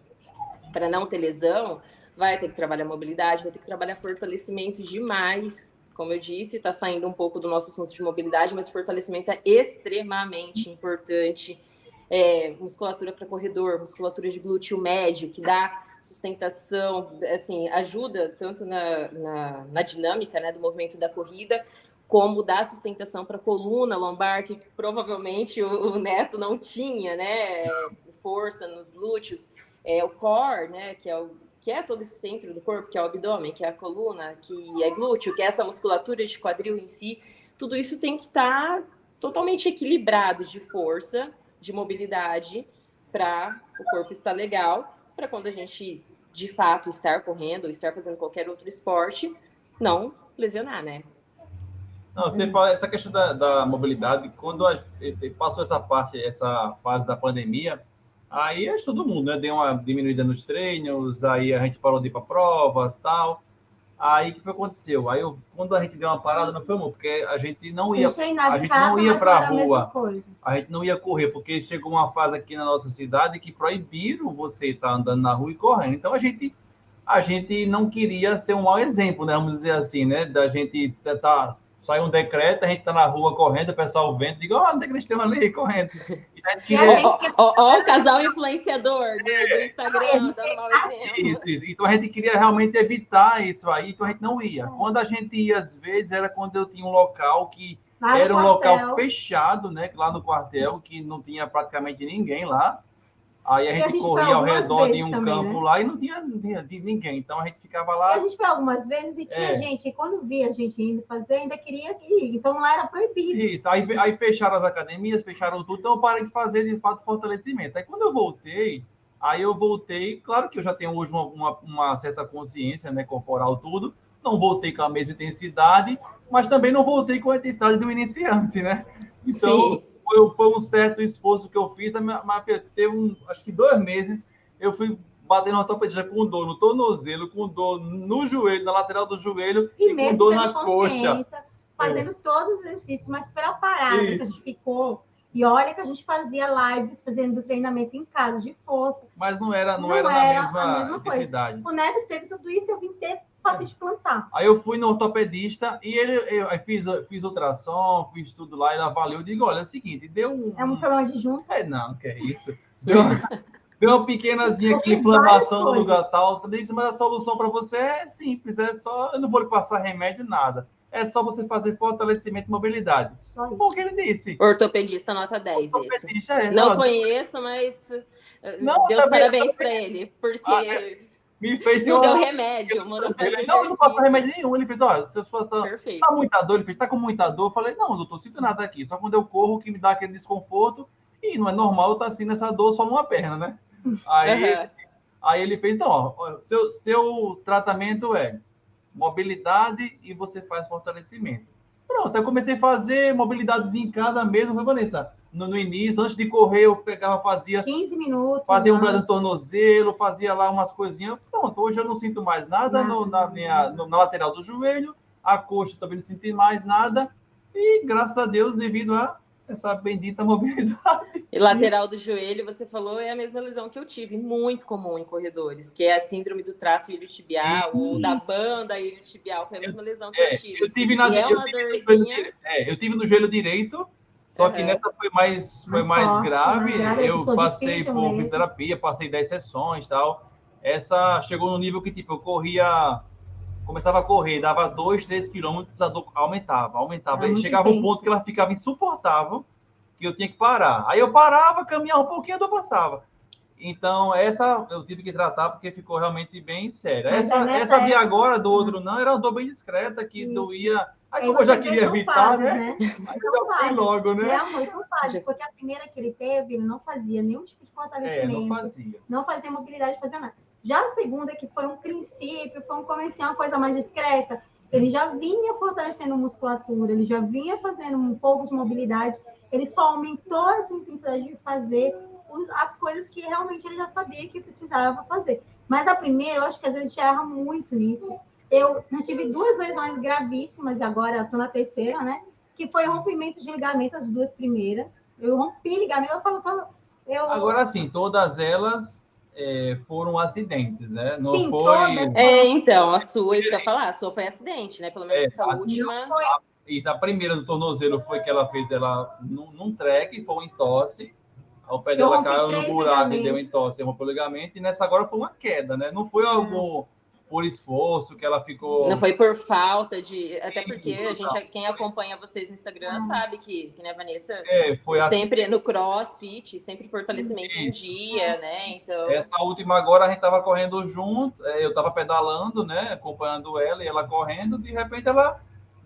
Para não ter lesão, vai ter que trabalhar mobilidade, vai ter que trabalhar fortalecimento demais. Como eu disse, está saindo um pouco do nosso assunto de mobilidade, mas fortalecimento é extremamente importante. Musculatura para corredor, musculatura de glúteo médio, que dá sustentação, assim, ajuda tanto na dinâmica, né, do movimento da corrida, como dá sustentação para a coluna lombar, que provavelmente o Neto não tinha, né? Força nos glúteos, o core, né? Que é todo esse centro do corpo, que é o abdômen, que é a coluna, que é glúteo, que é essa musculatura de quadril em si. Tudo isso tem que estar totalmente equilibrado de força, de mobilidade, para o corpo estar legal, para quando a gente, de fato, estar correndo ou estar fazendo qualquer outro esporte, não lesionar, né? Não, você fala essa questão da mobilidade, quando passou essa fase da pandemia, aí todo mundo, né, deu uma diminuída nos treinos, aí a gente parou de ir para provas e tal. Aí o que aconteceu? Aí quando a gente deu uma parada, não foi, amor? Porque a gente não ia para a rua, a gente não ia correr, porque chegou uma fase aqui na nossa cidade que proibiram você estar andando na rua e correndo. Então a gente não queria ser um mau exemplo, né? Vamos dizer assim, né? Da gente sai um decreto, a gente tá na rua correndo, o pessoal vendo, digo, onde é que eles estão ali correndo? Ó, o casal influenciador do Instagram, dando mau exemplo. Isso. Então a gente queria realmente evitar isso aí, então a gente não ia. Quando a gente ia, às vezes, era quando eu tinha um local que era um local fechado, né? Lá no quartel, que não tinha praticamente ninguém lá. Aí a gente corria ao redor de um campo, né? Lá e não tinha ninguém. Então a gente ficava lá. E a gente foi algumas vezes e tinha gente, e quando via a gente indo fazer, ainda queria ir. Então lá era proibido. Isso, aí fecharam as academias, fecharam tudo, então eu parei de fazer de fato fortalecimento. Aí quando eu voltei, claro que eu já tenho hoje uma certa consciência, né, corporal, tudo. Não voltei com a mesma intensidade, mas também não voltei com a intensidade do iniciante, né? Então. Sim. Foi um certo esforço que eu fiz, mas teve acho que 2 meses, eu fui batendo na ortopedista com dor no tornozelo, com dor no joelho, na lateral do joelho E e com mesmo dor tendo na coxa. consciência, fazendo todos os exercícios, mas preparada, que a gente ficou. E olha que a gente fazia lives, fazendo treinamento em casa de força. Mas não era na a mesma intensidade. Coisa. O Neto teve tudo isso, eu vim ter fácil de plantar. Aí eu fui no ortopedista e eu fiz ultrassom, fiz tudo lá, ele avaliou. Eu digo, olha, é o seguinte, deu um... É um problema de junto? Não, que é isso. Deu uma pequenazinha aqui, inflamação no lugar tal. Eu disse, mas a solução para você é simples, é só... Eu não vou lhe passar remédio, nada. É só você fazer fortalecimento e mobilidade. Só isso. Porque ele disse. Ortopedista nota 10, Ortopedista, esse. Não conheço, mas Deus parabéns para ele, porque me fez não deu remédio, mandou fazer não passou remédio nenhum. Ele fez, olha, se você tá muita dor, ele fez, tá com muita dor. Eu falei, não, doutor, sinto nada aqui. Só quando eu corro que me dá aquele desconforto e não é normal eu estar assim nessa dor só numa perna, né? Aí ele fez, não, ó, seu tratamento é mobilidade e você faz fortalecimento. Pronto, eu comecei a fazer mobilidades em casa mesmo, foi, Vanessa? No início, antes de correr, eu pegava, fazia 15 minutos. Fazia um braço no tornozelo, fazia lá umas coisinhas. Pronto, hoje eu não sinto mais nada na lateral do joelho, a coxa também não senti mais nada. E graças a Deus, devido a essa bendita mobilidade. E lateral do joelho, você falou, é a mesma lesão que eu tive, muito comum em corredores, que é a síndrome do trato iliotibial, ou da banda iliotibial, foi a mesma lesão que eu tive. Eu tive eu tive no joelho direito, só que nessa foi mais grave. Eu passei por fisioterapia, passei 10 sessões e tal. Essa chegou no nível que, tipo, eu começava a correr, dava 2, 3 quilômetros, a dor aumentava. Chegava um ponto que ela ficava insuportável, que eu tinha que parar. Aí eu parava, caminhava um pouquinho, a dor passava. Então, essa eu tive que tratar porque ficou realmente bem séria. Essa de agora, do outro não, era uma dor bem discreta, que doía. Aí como eu já queria evitar, né? Aí eu já fui logo, né? São fases, porque a primeira que ele teve, ele não fazia nenhum tipo de fortalecimento. Não fazia mobilidade, não fazia nada. Já a segunda, que foi um princípio, foi um comecinho, uma coisa mais discreta, ele já vinha fortalecendo musculatura, ele já vinha fazendo um pouco de mobilidade, ele só aumentou essa intensidade de fazer as coisas que realmente ele já sabia que precisava fazer. Mas a primeira, eu acho que às vezes a gente erra muito nisso. Eu tive 2 lesões gravíssimas, e agora estou na terceira, né? Que foi rompimento de ligamento, as 2 primeiras. Eu rompi ligamento, Agora sim, todas elas foram acidentes, né? Não sim, foi... todas. Então, a sua, isso que eu ia falar, a sua foi acidente, né? Pelo menos essa última... Isso, a primeira do tornozelo foi que ela fez num track, foi um entorse. O pé dela caiu no buraco e deu entorse, rompeu o ligamento. E nessa agora foi uma queda, né? Não foi algo por esforço que ela ficou... Não foi por falta de... Até porque quem acompanha vocês no Instagram sabe que né, Vanessa, foi sempre no CrossFit, sempre fortalecimento em dia, né? Então... Essa última agora a gente estava correndo junto, eu estava pedalando, né? Acompanhando ela e ela correndo. De repente ela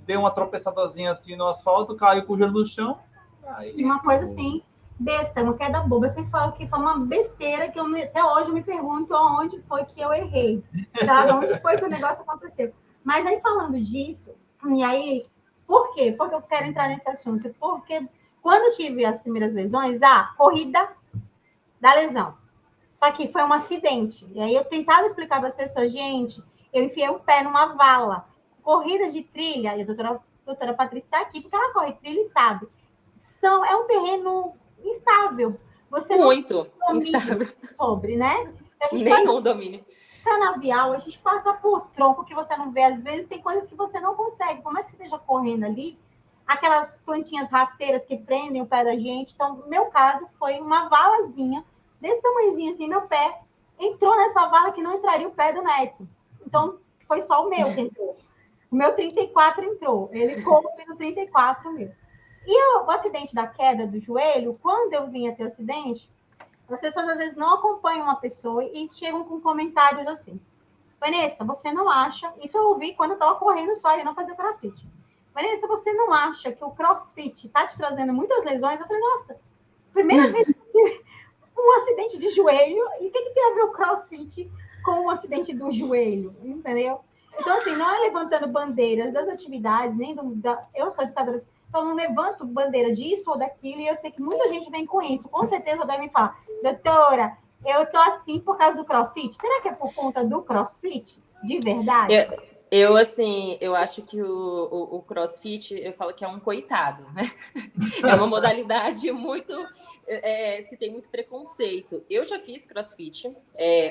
deu uma tropeçadazinha assim no asfalto, caiu com o joelho no chão. Aí... Uma coisa assim... besta, não quer dar boba. Eu sempre falo que foi uma besteira que até hoje eu me pergunto aonde foi que eu errei, sabe? Onde foi que o negócio aconteceu. Mas aí falando disso, e aí, por quê? Porque eu quero entrar nesse assunto. Porque quando eu tive as primeiras lesões, corrida da lesão. Só que foi um acidente. E aí eu tentava explicar para as pessoas, gente, eu enfiei um pé numa vala. Corrida de trilha, e a doutora Patrícia está aqui, porque ela corre trilha e sabe. É um terreno instável. Você muito não instável sobre, né? Nenhum domínio. Canavial, a gente passa por tronco que você não vê, às vezes tem coisas que você não consegue, por mais que esteja correndo ali, aquelas plantinhas rasteiras que prendem o pé da gente. Então, no meu caso, foi uma valazinha, desse tamanhozinho assim, meu pé entrou nessa vala que não entraria o pé do Neto. Então, foi só o meu que entrou. O meu 34 entrou, ele coube no 34 meu. E o acidente da queda do joelho, quando eu vim a ter o acidente, as pessoas às vezes não acompanham uma pessoa e chegam com comentários assim. Vanessa, você não acha... Isso eu ouvi quando eu estava correndo só e não fazia crossfit. Vanessa, você não acha que o crossfit está te trazendo muitas lesões? Eu falei, nossa, primeira vez que eu tive um acidente de joelho, e o que tem a ver o crossfit com o acidente do joelho? Entendeu? Então, assim, não é levantando bandeiras das atividades, nem eu sou educadora. Então, não levanto bandeira disso ou daquilo, e eu sei que muita gente vem com isso. Com certeza devem falar, doutora, Eu tô assim por causa do CrossFit. Será que é por conta do CrossFit? De verdade? Assim, eu acho que o CrossFit, eu falo que é um coitado, né? É uma modalidade muito... se tem muito preconceito. Eu já fiz CrossFit.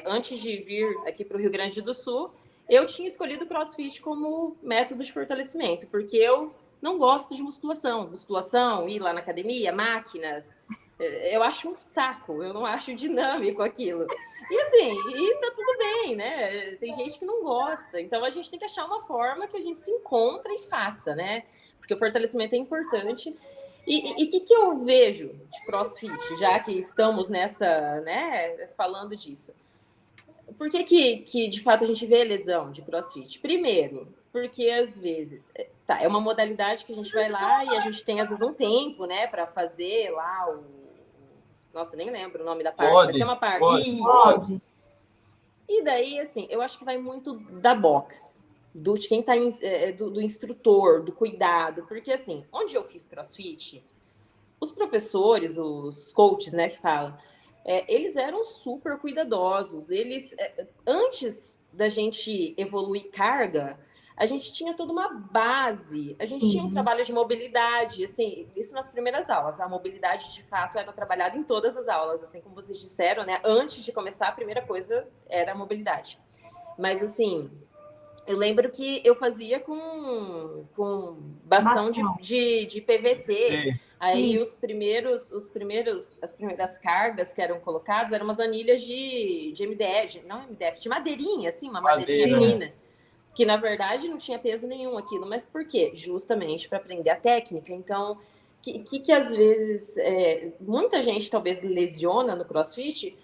Antes de vir aqui para o Rio Grande do Sul, eu tinha escolhido o CrossFit como método de fortalecimento, porque eu não gosto de musculação. Musculação, ir lá na academia, máquinas... Eu acho um saco, eu não acho dinâmico aquilo. E assim, tá tudo bem, né? Tem gente que não gosta. Então a gente tem que achar uma forma que a gente se encontre e faça, né? Porque o fortalecimento é importante. E o que eu vejo de CrossFit, já que estamos nessa, né, falando disso? Por que de fato a gente vê lesão de CrossFit? Primeiro, porque às vezes é uma modalidade que a gente vai lá e a gente tem às vezes um tempo, né, para fazer lá nossa, nem lembro o nome da parte, mas tem uma parte. Pode. E daí, assim, eu acho que vai muito da box, de quem tá do instrutor, do cuidado, porque assim, onde eu fiz CrossFit, os professores, os coaches, né, que falam, eles eram super cuidadosos. Eles, antes da gente evoluir carga, a gente tinha toda uma base, a gente tinha um trabalho de mobilidade, assim, isso nas primeiras aulas. A mobilidade, de fato, era trabalhada em todas as aulas, assim como vocês disseram, né? Antes de começar, a primeira coisa era a mobilidade. Mas, assim, eu lembro que eu fazia com bastão de PVC. Sim. Aí as primeiras cargas que eram colocadas eram umas anilhas de MDF, não MDF, de madeirinha, assim, uma madeirinha fina. Que, na verdade, não tinha peso nenhum aquilo. Mas por quê? Justamente para aprender a técnica. Então, que às vezes muita gente talvez lesiona no CrossFit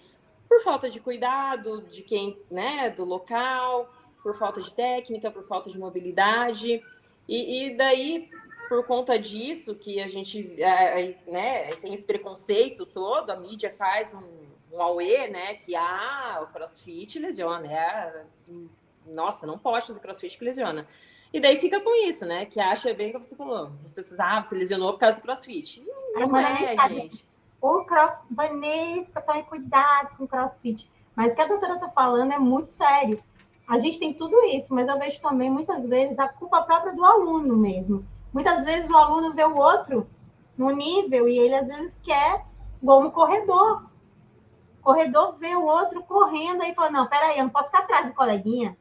por falta de cuidado de quem, né, do local, por falta de técnica, por falta de mobilidade. E daí, por conta disso, que a gente né, tem esse preconceito todo, a mídia faz um auê, né, que o CrossFit lesiona, nossa, não pode fazer CrossFit que lesiona. E daí fica com isso, né? Que acha bem que você falou. As pessoas, você lesionou por causa do CrossFit. Não gente. Vanessa, tome cuidado com o CrossFit. Mas o que a doutora está falando é muito sério. A gente tem tudo isso, mas eu vejo também, muitas vezes, a culpa própria do aluno mesmo. Muitas vezes o aluno vê o outro no nível e ele, às vezes, quer igual no corredor. O corredor vê o outro correndo e fala, não, peraí, eu não posso ficar atrás do coleguinha.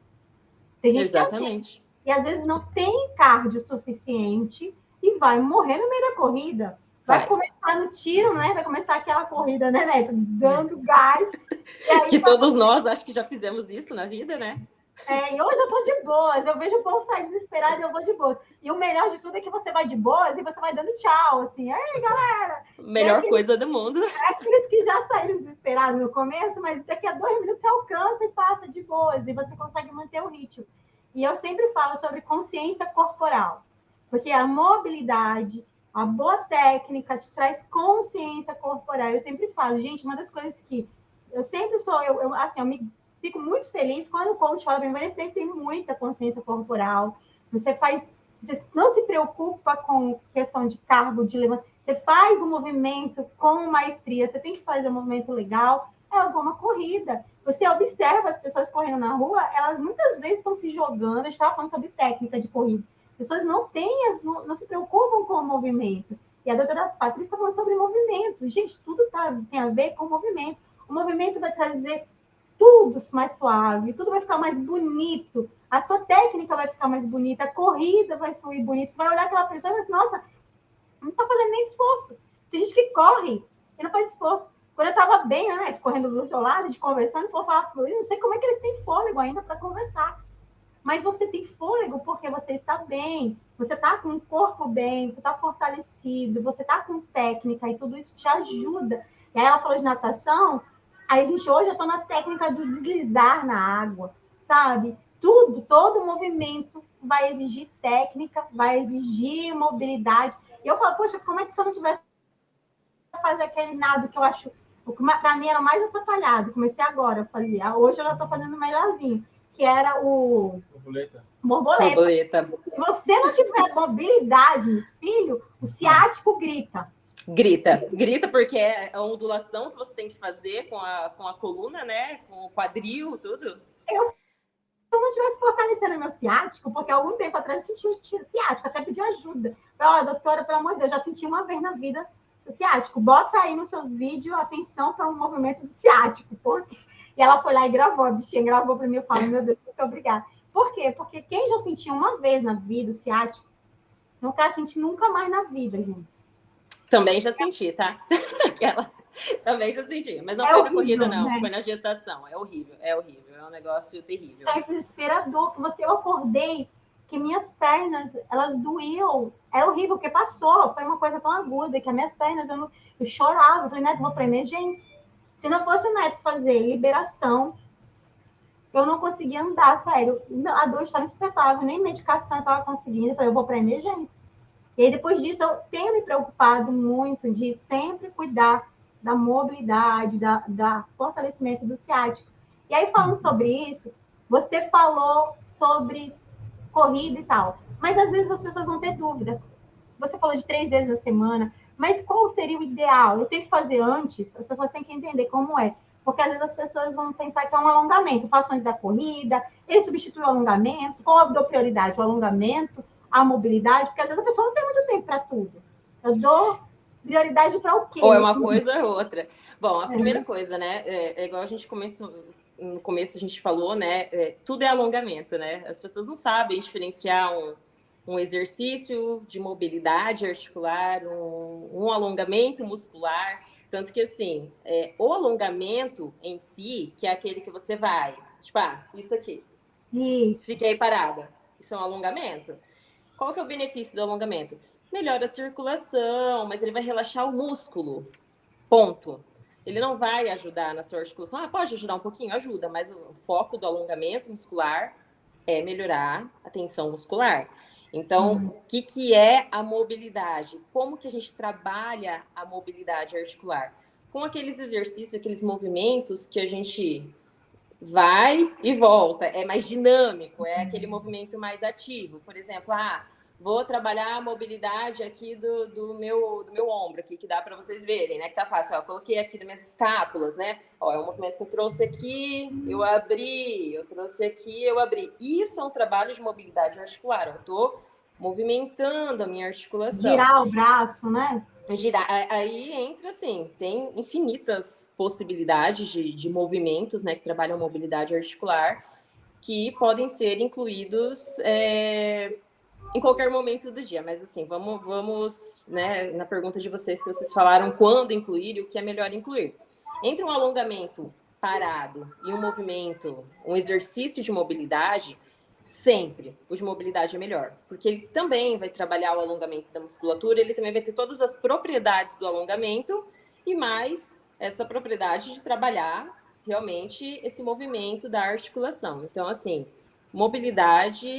Tem gente Exatamente. que às vezes não tem cardio suficiente e vai morrer no meio da corrida. Vai começar no tiro, né? Vai começar aquela corrida, né, Neto? Dando gás. Que todos nós acho que já fizemos isso na vida, né? E hoje eu tô de boas. Eu vejo o povo sair desesperado e eu vou de boas. E o melhor de tudo é que você vai de boas e você vai dando tchau, assim. Ei, galera! Melhor coisa do mundo. Aqueles que já saíram desesperados no começo, mas daqui a 2 minutos você alcança e passa de boas. E você consegue manter o ritmo. E eu sempre falo sobre consciência corporal. Porque a mobilidade, a boa técnica te traz consciência corporal. Eu sempre falo, gente, uma das coisas que eu sempre sou, eu me fico muito feliz quando o coach fala para mim, você tem muita consciência corporal, você não se preocupa com questão de cargo, de levantamento, você faz o movimento com maestria, você tem que fazer um movimento legal, é alguma corrida. Você observa as pessoas correndo na rua, elas muitas vezes estão se jogando, a gente estava falando sobre técnica de corrida, as pessoas não se preocupam com o movimento. E a doutora Patrícia está falando sobre movimento. Gente, tudo tem a ver com o movimento. O movimento vai trazer tudo mais suave, tudo vai ficar mais bonito, a sua técnica vai ficar mais bonita, a corrida vai fluir bonito, você vai olhar aquela pessoa e vai dizer, nossa, não está fazendo nem esforço. Tem gente que corre e não faz esforço. Quando eu estava bem, né, correndo do seu lado, de conversando, vou falar, eu não sei como é que eles têm fôlego ainda para conversar. Mas você tem fôlego porque você está bem, você está com o corpo bem, você está fortalecido, você está com técnica e tudo isso te ajuda. E aí ela falou de natação, aí hoje eu estou na técnica do deslizar na água, sabe? Todo movimento vai exigir técnica, vai exigir mobilidade. E eu falo, poxa, como é que se eu não tivesse fazer aquele nado que eu acho, para mim era mais atrapalhado, comecei agora a fazer, hoje eu já estou fazendo melhorzinho, que era o borboleta. Se você não tiver mobilidade, filho, o ciático grita. Grita porque é a ondulação que você tem que fazer com a coluna, né? Com o quadril, tudo. Eu não estivesse fortalecendo meu ciático, porque há algum tempo atrás eu senti ciático, até pedi ajuda. Ó, doutora, pelo amor de Deus, já senti uma vez na vida o ciático. Bota aí nos seus vídeos atenção para um movimento de ciático. Porque... E ela foi lá e gravou, a bichinha gravou para mim, eu falo, meu Deus, muito obrigada. Por quê? Porque quem já sentiu uma vez na vida o ciático, não quer sentir nunca mais na vida, gente. Também já senti, tá? Aquela... Também já senti. Mas não foi na corrida, não. Né? Foi na gestação. É horrível. É um negócio terrível. É desesperador. Eu acordei que minhas pernas, elas doíam. Era horrível, porque passou. Foi uma coisa tão aguda que as minhas pernas, eu chorava. Eu falei, Neto, vou para emergência. Se não fosse o Neto fazer liberação, eu não conseguia andar, sério. A dor estava insuportável, nem medicação eu estava conseguindo. Eu falei, eu vou para emergência. E aí, depois disso, eu tenho me preocupado muito de sempre cuidar da mobilidade, da fortalecimento do ciático. E aí, falando sobre isso, você falou sobre corrida e tal. Mas, às vezes, as pessoas vão ter dúvidas. Você falou de 3 vezes na semana, mas qual seria o ideal? Eu tenho que fazer antes? As pessoas têm que entender como é. Porque, às vezes, as pessoas vão pensar que é um alongamento. Eu faço antes da corrida, ele substitui o alongamento. Qual eu dou prioridade? O alongamento? A mobilidade, porque às vezes a pessoa não tem muito tempo para tudo. Eu dou prioridade para o quê? Ou é uma coisa ou outra. Bom, a primeira coisa, né? É igual a gente começou, no começo a gente falou, né? Tudo é alongamento, né? As pessoas não sabem diferenciar um exercício de mobilidade articular, um alongamento muscular. Tanto que, assim, o alongamento em si, que é aquele que você vai, tipo, isso aqui. Isso. Fiquei parada. Isso é um alongamento. Qual que é o benefício do alongamento? Melhora a circulação, mas ele vai relaxar o músculo. Ponto. Ele não vai ajudar na sua articulação. Pode ajudar um pouquinho? Ajuda, mas o foco do alongamento muscular é melhorar a tensão muscular. Então, o que é a mobilidade? Como que a gente trabalha a mobilidade articular? Com aqueles exercícios, aqueles movimentos que a gente vai e volta, é mais dinâmico, é aquele movimento mais ativo. Por exemplo, vou trabalhar a mobilidade aqui do meu ombro, aqui, que dá para vocês verem, né? Que tá fácil. Ó, coloquei aqui das minhas escápulas, né? Ó, é um movimento que eu trouxe aqui, eu abri, eu trouxe aqui, eu abri. Isso é um trabalho de mobilidade articular. Eu tô movimentando a minha articulação. Girar o braço, né? Girar. Aí entra, assim, tem infinitas possibilidades de movimentos, né, que trabalham mobilidade articular, que podem ser incluídos em qualquer momento do dia. Mas, assim, vamos né, na pergunta de vocês, que vocês falaram quando incluir e o que é melhor incluir. Entre um alongamento parado e um movimento, um exercício de mobilidade, sempre o de mobilidade é melhor, porque ele também vai trabalhar o alongamento da musculatura, ele também vai ter todas as propriedades do alongamento e mais essa propriedade de trabalhar realmente esse movimento da articulação. Então, assim, mobilidade,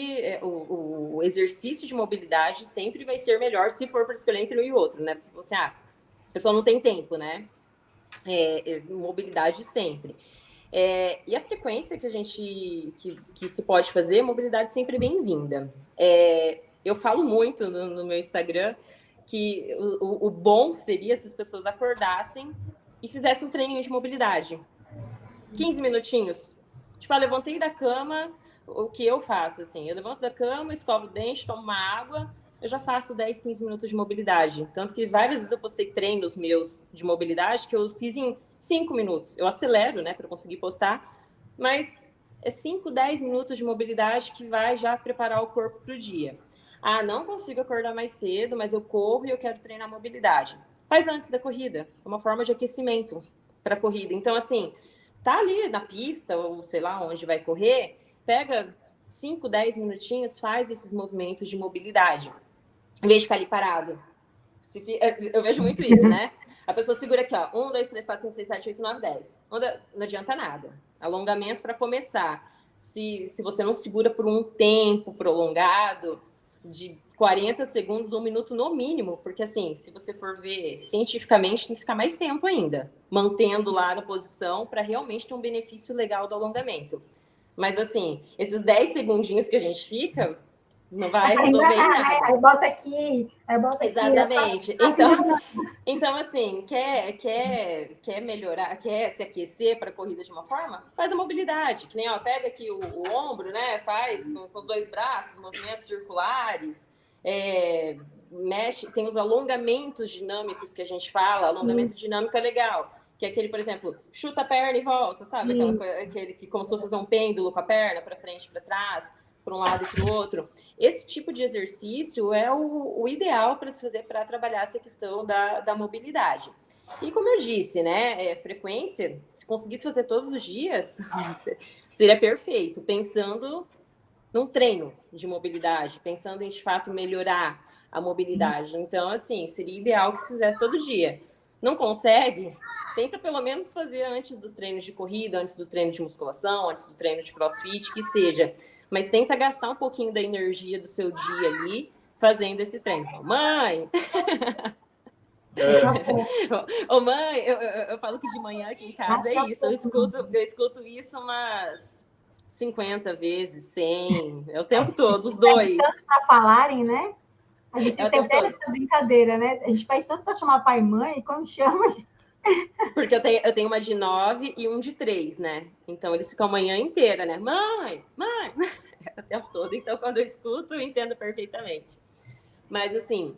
o exercício de mobilidade sempre vai ser melhor se for para escolher entre um e outro, né? Se você, a pessoa não tem tempo, né? Mobilidade sempre. E a frequência que a gente que se pode fazer, mobilidade sempre bem-vinda. Eu falo muito no meu Instagram que o bom seria se as pessoas acordassem e fizessem um treininho de mobilidade. 15 minutinhos. Tipo, eu levantei da cama, o que eu faço, assim, eu levanto da cama, escovo o dente, tomo uma água, eu já faço 10, 15 minutos de mobilidade. Tanto que várias vezes eu postei treinos meus de mobilidade que eu fiz em 5 minutos. Eu acelero, né, para conseguir postar, mas é 5, 10 minutos de mobilidade que vai já preparar o corpo para o dia. Não consigo acordar mais cedo, mas eu corro e eu quero treinar mobilidade. Faz antes da corrida, é uma forma de aquecimento para a corrida. Então, assim, tá ali na pista, ou sei lá onde vai correr, pega 5, 10 minutinhos, faz esses movimentos de mobilidade. Em vez de ficar ali parado. Eu vejo muito isso, né? A pessoa segura aqui, ó. 1, 2, 3, 4, 5, 6, 7, 8, 9, 10. Não adianta nada. Alongamento para começar. Se você não segura por um tempo prolongado, de 40 segundos, 1 minuto no mínimo, porque assim, se você for ver cientificamente, tem que ficar mais tempo ainda, mantendo lá na posição para realmente ter um benefício legal do alongamento. Mas assim, esses 10 segundinhos que a gente fica, Não vai resolver em nada. Aí bota aqui, aí bota aqui. Exatamente. Então, assim, quer melhorar, quer se aquecer para a corrida de uma forma? Faz a mobilidade. Que nem, ó, pega aqui o ombro, né? Faz com os 2 braços, movimentos circulares. Mexe, tem os alongamentos dinâmicos que a gente fala. Alongamento dinâmico é legal. Que é aquele, por exemplo, chuta a perna e volta, sabe? Aquele que como se fosse fazer um pêndulo com a perna para frente e para trás, para um lado e para o outro. Esse tipo de exercício é o ideal para se fazer para trabalhar essa questão da mobilidade. E como eu disse, né, frequência, se conseguisse fazer todos os dias, seria perfeito, pensando num treino de mobilidade, pensando em, de fato, melhorar a mobilidade. Então, assim, seria ideal que se fizesse todo dia. Não consegue? Tenta pelo menos fazer antes dos treinos de corrida, antes do treino de musculação, antes do treino de crossfit, que seja. Mas tenta gastar um pouquinho da energia do seu dia ali fazendo esse treino. Mãe! Ô, mãe, eu falo que de manhã aqui em casa é isso. Eu escuto isso umas 50 vezes, 100, é o tempo todo, os dois. Para falarem, né? A gente tem até essa brincadeira, né? A gente faz tanto para chamar pai e mãe, e quando chama, a gente... Porque eu tenho uma de 9 e um de 3, né? Então, eles ficam a manhã inteira, né? Mãe! O tempo todo. Então, quando eu escuto, eu entendo perfeitamente. Mas, assim,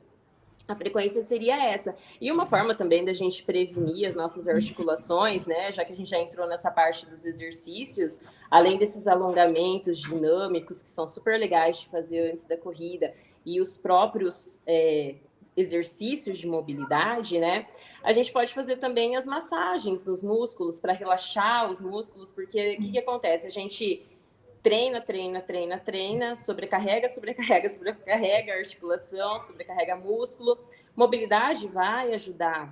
a frequência seria essa. E uma forma também da gente prevenir as nossas articulações, né? Já que a gente já entrou nessa parte dos exercícios, além desses alongamentos dinâmicos, que são super legais de fazer antes da corrida, e os próprios exercícios de mobilidade, né? A gente pode fazer também as massagens nos músculos para relaxar os músculos, porque o que acontece? A gente treina, sobrecarrega a articulação, sobrecarrega músculo. Mobilidade vai ajudar,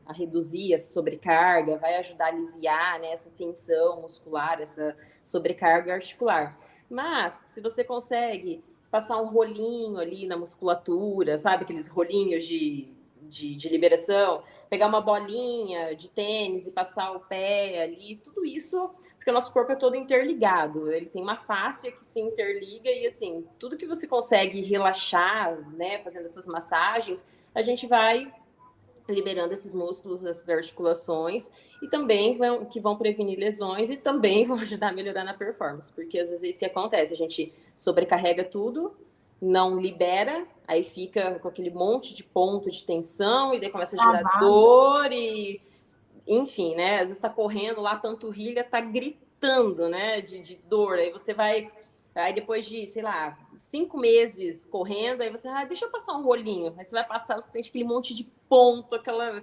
a reduzir essa sobrecarga, vai ajudar a aliviar, né, essa tensão muscular, essa sobrecarga articular. Mas, se você consegue passar um rolinho ali na musculatura, sabe? Aqueles rolinhos de liberação, pegar uma bolinha de tênis e passar o pé ali, tudo isso, porque o nosso corpo é todo interligado, ele tem uma fáscia que se interliga e, assim, tudo que você consegue relaxar, né, fazendo essas massagens, a gente vai liberando esses músculos, essas articulações, e também vão prevenir lesões e também vão ajudar a melhorar na performance, porque às vezes é isso que acontece, a gente sobrecarrega tudo, não libera, aí fica com aquele monte de ponto de tensão, e daí começa a gerar dor, e enfim, né, às vezes está correndo lá, a panturrilha está gritando, né, de dor, aí você vai... Aí depois de, sei lá, 5 meses correndo, aí você, deixa eu passar um rolinho. Aí você vai passar, você sente aquele monte de ponto, aquela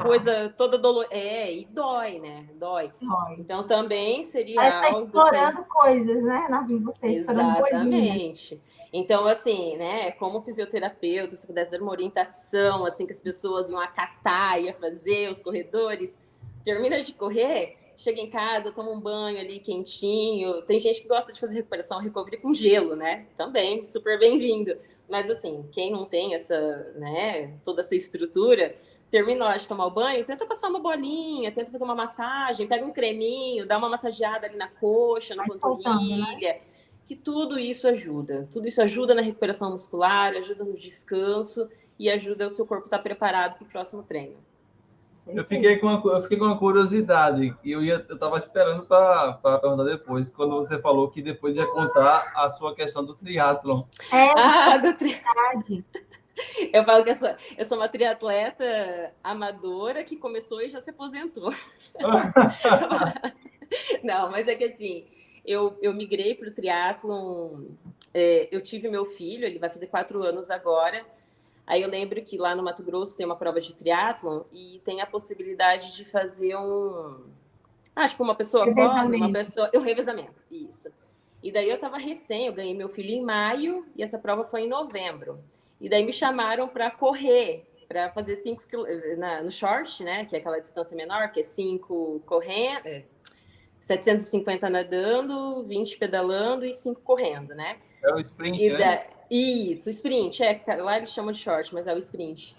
coisa toda dolorida. E dói, né? Dói. Então também seria algo explorando coisas, né? Exatamente. Então, assim, né, como fisioterapeuta, se pudesse dar uma orientação, assim, que as pessoas iam acatar, ia fazer, os corredores, termina de correr... Chega em casa, toma um banho ali quentinho. Tem gente que gosta de fazer recuperação, recovery com gelo, né? Também, super bem-vindo. Mas, assim, quem não tem essa, né, toda essa estrutura, terminou de tomar o banho, tenta passar uma bolinha, tenta fazer uma massagem, pega um creminho, dá uma massageada ali na coxa, na panturrilha, né? Que tudo isso ajuda. Tudo isso ajuda na recuperação muscular, ajuda no descanso e ajuda o seu corpo a estar preparado para o próximo treino. Eu fiquei com uma curiosidade, e eu estava esperando para perguntar depois, quando você falou que depois ia contar a sua questão do triatlon. Do triatlon. Eu falo que eu sou uma triatleta amadora que começou e já se aposentou. Não, mas é que assim, eu migrei para o triatlon, eu tive meu filho, ele vai fazer 4 anos agora. Aí eu lembro que lá no Mato Grosso tem uma prova de triatlon e tem a possibilidade de fazer uma pessoa corre, uma pessoa... Um revezamento, isso. E daí eu eu ganhei meu filho em maio e essa prova foi em novembro. E daí me chamaram para correr, para fazer 5 km no short, né, que é aquela distância menor, que é 5 correndo, 750 nadando, 20 pedalando e 5 correndo, né? É o sprint, né? Isso, o sprint. Lá eles chamam de short, mas é o sprint.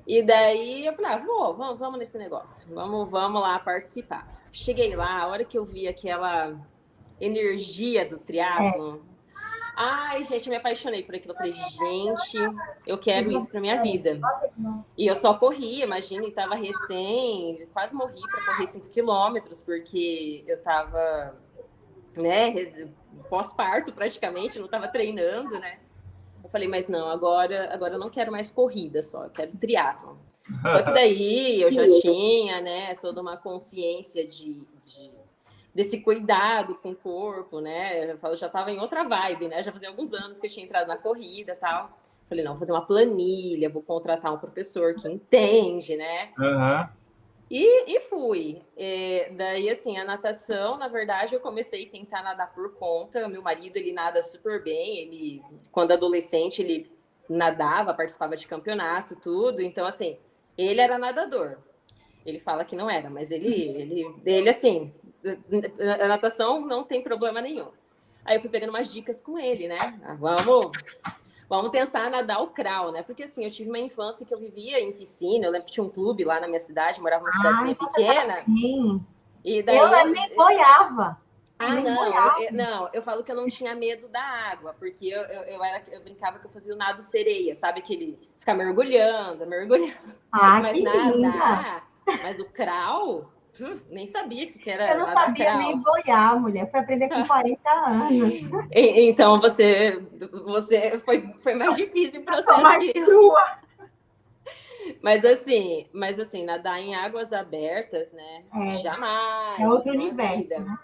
E daí eu falei, vamos nesse negócio. Vamos lá participar. Cheguei lá, a hora que eu vi aquela energia do triatlon, Ai, gente, eu me apaixonei por aquilo. Eu falei, gente, eu quero isso pra minha vida. E eu só corri, imagina, e tava recém, quase morri para correr 5 quilômetros, porque eu tava, né, pós-parto praticamente, não tava treinando, né? Eu falei, mas não, agora eu não quero mais corrida só, eu quero triatlon. Só que daí eu já tinha, né, toda uma consciência desse cuidado com o corpo, né? Eu já estava em outra vibe, né? Já fazia alguns anos que eu tinha entrado na corrida e tal. Falei, não, vou fazer uma planilha, vou contratar um professor que entende, né? Uhum. E fui. Daí, assim, a natação, na verdade, eu comecei a tentar nadar por conta. O meu marido, ele nada super bem. Ele, quando adolescente, ele nadava, participava de campeonato, tudo. Então, assim, ele era nadador. Ele fala que não era, mas ele assim, a natação não tem problema nenhum. Aí eu fui pegando umas dicas com ele, né? Vamos tentar nadar o crawl, né? Porque assim, eu tive uma infância que eu vivia em piscina, eu lembro que tinha um clube lá na minha cidade, morava numa cidadezinha pequena. Sim. E daí eu nem boiava. Não, eu falo que eu não tinha medo da água, porque eu brincava que eu fazia o nado sereia, sabe? Aquele ficar mergulhando. Mas nadar, mas o crawl, nem sabia que era. Eu não sabia crawl. Nem boiar, mulher. Foi aprender com 40 anos. Então você foi mais difícil o processo. Mais crua. Mas assim, nadar em águas abertas, né? Jamais. É outro universo, né?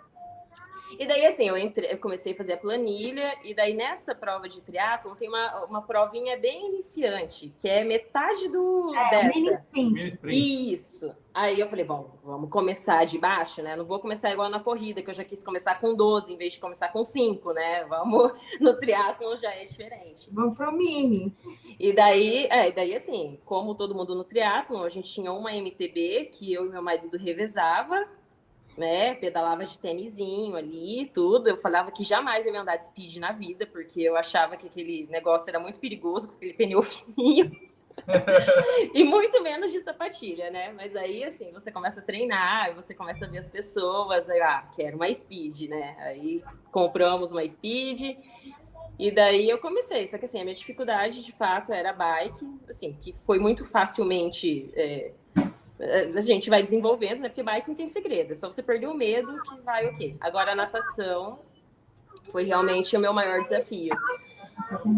E daí, assim, eu comecei a fazer a planilha, e daí nessa prova de triatlon tem uma provinha bem iniciante, que é metade dessa. Mini sprint. Isso. Aí eu falei, bom, vamos começar de baixo, né? Não vou começar igual na corrida, que eu já quis começar com 12, em vez de começar com 5, né? Vamos, no triatlon já é diferente. Vamos pro mini. E daí, assim, como todo mundo no triatlon, a gente tinha uma MTB que eu e meu marido revezava, né, pedalava de tênisinho ali, tudo. Eu falava que jamais eu ia andar de speed na vida, porque eu achava que aquele negócio era muito perigoso, com aquele pneu fininho. E muito menos de sapatilha, né? Mas aí, assim, você começa a treinar, você começa a ver as pessoas, aí, quero uma speed, né? Aí compramos uma speed, e daí eu comecei. Só que, assim, a minha dificuldade, de fato, era a bike, assim, que foi muito facilmente... a gente vai desenvolvendo, né? Porque bike não tem segredo, é só você perder o medo que vai ok. Agora a natação foi realmente o meu maior desafio.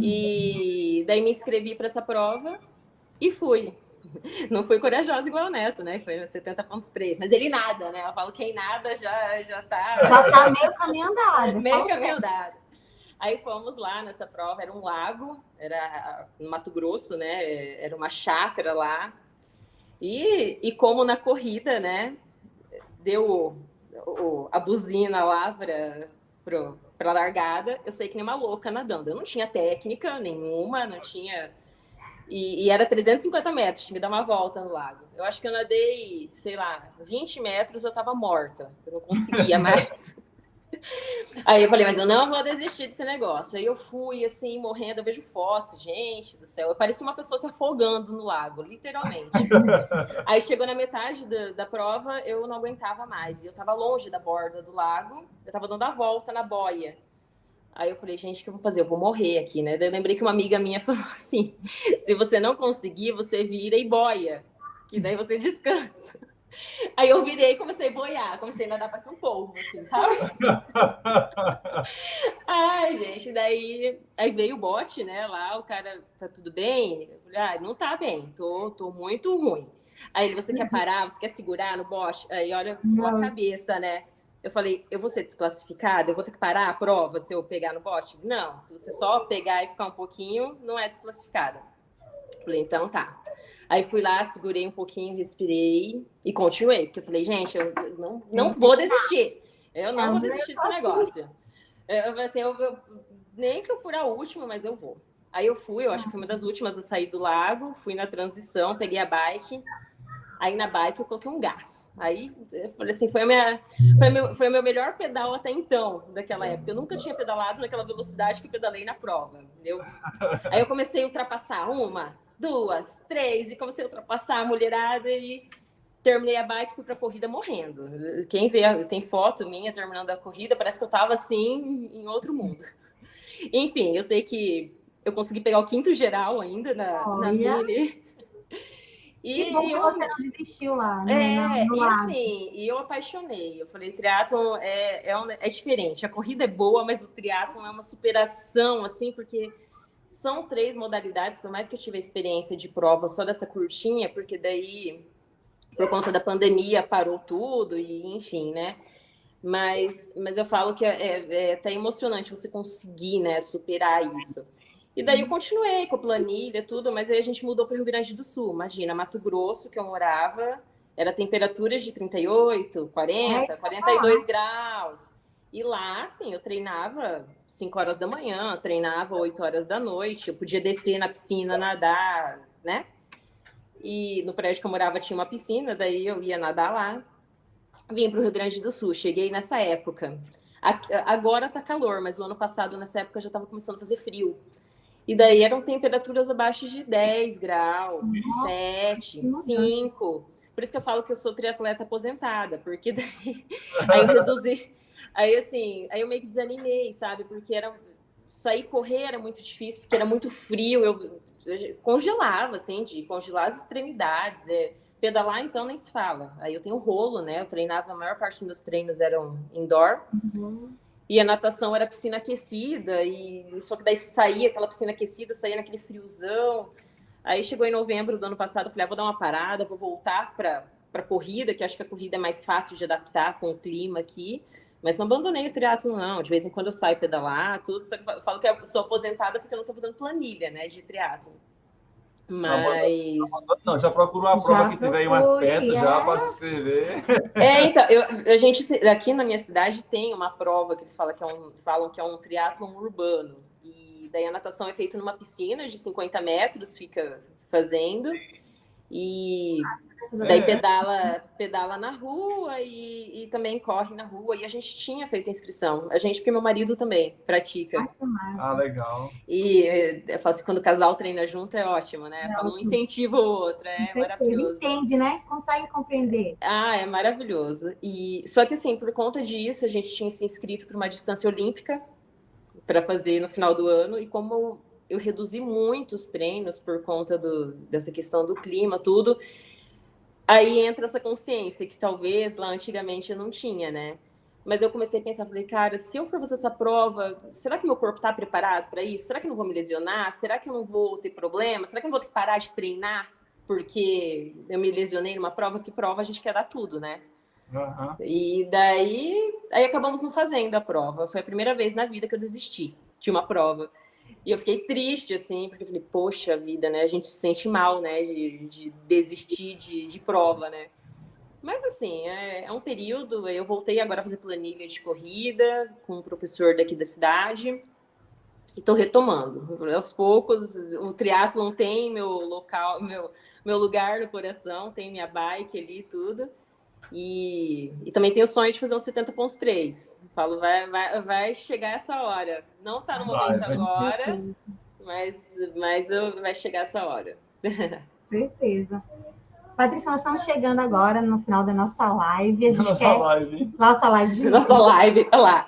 E daí me inscrevi para essa prova e fui. Não fui corajosa igual o Neto, né? Foi 70,3. Mas ele nada, né? Eu falo quem nada já tá... Já tá meio caminho andado. Meio caminho andado. Aí fomos lá nessa prova, era um lago, era no Mato Grosso, né? Era uma chácara lá. E como na corrida, né, deu a buzina lá para a largada, eu saí que nem uma louca nadando. Eu não tinha técnica nenhuma, não tinha... E era 350 metros, tinha que dar uma volta no lago. Eu acho que eu nadei, sei lá, 20 metros, eu estava morta. Eu não conseguia mais. Aí eu falei, mas eu não vou desistir desse negócio. Aí eu fui, assim, morrendo, eu vejo fotos, gente do céu. Eu parecia uma pessoa se afogando no lago, literalmente. Aí chegou na metade da prova, eu não aguentava mais. E eu tava longe da borda do lago, eu tava dando a volta na boia. Aí eu falei, gente, o que eu vou fazer? Eu vou morrer aqui, né? Daí eu lembrei que uma amiga minha falou assim, se você não conseguir, você vira e boia, que daí você descansa. Aí eu virei e comecei a boiar, comecei a nadar para ser um polvo, assim, sabe? Ai, gente, daí aí veio o bote, né? Lá o cara, tá tudo bem? Eu falei, não tá bem, tô muito ruim. Aí ele, você quer parar? Você quer segurar no bote? Aí olha a cabeça, né? Eu falei, eu vou ser desclassificada? Eu vou ter que parar a prova se eu pegar no bote? Não, se você só pegar e ficar um pouquinho, não é desclassificada. Eu falei, então tá. Aí fui lá, segurei um pouquinho, respirei e continuei. Porque eu falei, gente, eu não vou desistir. Eu não vou desistir desse negócio. Eu falei assim, nem que eu for a última, mas eu vou. Aí eu fui, eu acho que foi uma das últimas a sair do lago, fui na transição, peguei a bike. Aí na bike eu coloquei um gás. Aí eu falei assim, foi o meu melhor pedal até então, daquela época. Eu nunca tinha pedalado naquela velocidade que eu pedalei na prova, entendeu? Aí eu comecei a ultrapassar 1, 2, 3, e comecei a ultrapassar a mulherada e terminei a bike e fui pra corrida morrendo. Quem vê, tem foto minha terminando a corrida, parece que eu tava assim, em outro mundo. Enfim, eu sei que eu consegui pegar o 5º geral ainda na Mini. Que bom que você não desistiu lá, né? E assim, eu apaixonei. Eu falei, triatlon é diferente. A corrida é boa, mas o triatlon é uma superação, assim, porque são 3 modalidades, por mais que eu tive a experiência de prova só dessa curtinha, porque daí, por conta da pandemia, parou tudo, e enfim, né? Mas eu falo que é até emocionante você conseguir, né, superar isso. E daí eu continuei com a planilha, tudo, mas aí a gente mudou para o Rio Grande do Sul. Imagina, Mato Grosso, que eu morava, era temperaturas de 38, 40, 42 graus. E lá, assim, eu treinava 5 horas da manhã, treinava 8 horas da noite, eu podia descer na piscina, nadar, né? E no prédio que eu morava tinha uma piscina, daí eu ia nadar lá. Vim para o Rio Grande do Sul, cheguei nessa época. Agora tá calor, mas o ano passado, nessa época, já estava começando a fazer frio. E daí eram temperaturas abaixo de 10 graus, 7, 5. Por isso que eu falo que eu sou triatleta aposentada, porque daí aí eu reduzi. Aí eu meio que desanimei, sabe? Porque sair correr era muito difícil, porque era muito frio, eu congelava, assim, de congelar as extremidades. Pedalar, então, nem se fala. Aí eu tenho rolo, né? Eu treinava, a maior parte dos meus treinos eram indoor. E a natação era piscina aquecida, e só que daí saía aquela piscina aquecida, saía naquele friozão. Aí chegou em novembro do ano passado, eu falei, vou dar uma parada, vou voltar para corrida, que acho que a corrida é mais fácil de adaptar com o clima aqui. Mas não abandonei o triatlo, não. De vez em quando eu saio pedalar, tudo. Só que eu falo que eu sou aposentada porque eu não estou fazendo planilha, né, de triatlo. Mas... Não, já procurou a prova que tiver aí mais perto já para se inscrever. Então, a gente aqui na minha cidade tem uma prova que eles falam que é um triatlon urbano. E daí a natação é feita numa piscina de 50 metros, fica fazendo. E daí pedala na rua e também corre na rua. E a gente tinha feito a inscrição. Porque meu marido também pratica. Legal. E eu falo assim, quando o casal treina junto é ótimo, né? Um incentiva o outro, maravilhoso. Entende, né? Consegue compreender. É maravilhoso. Só que assim, por conta disso, a gente tinha se inscrito para uma distância olímpica para fazer no final do ano. E como eu reduzi muito os treinos por conta dessa questão do clima, tudo, aí entra essa consciência que talvez lá antigamente eu não tinha, né? Mas eu comecei a pensar, falei, cara, se eu for fazer essa prova, será que meu corpo está preparado para isso? Será que eu não vou me lesionar? Será que eu não vou ter problema? Será que eu não vou ter que parar de treinar porque eu me lesionei numa prova? Que prova a gente quer dar tudo, né? E daí aí acabamos não fazendo a prova. Foi a primeira vez na vida que eu desisti de uma prova. E eu fiquei triste, assim, porque eu falei, poxa vida, né? A gente se sente mal, né? De desistir de prova, né? Mas, assim, é um período. Eu voltei agora a fazer planilha de corrida com um professor daqui da cidade. E estou retomando. Aos poucos, o triatlon tem meu local, meu lugar no coração, tem minha bike ali e tudo. E também tenho o sonho de fazer um 70.3. Falo, vai chegar essa hora. Não está no momento agora, mas vai chegar essa hora. Certeza. Patrícia, nós estamos chegando agora no final da nossa live. Nossa live, olha lá.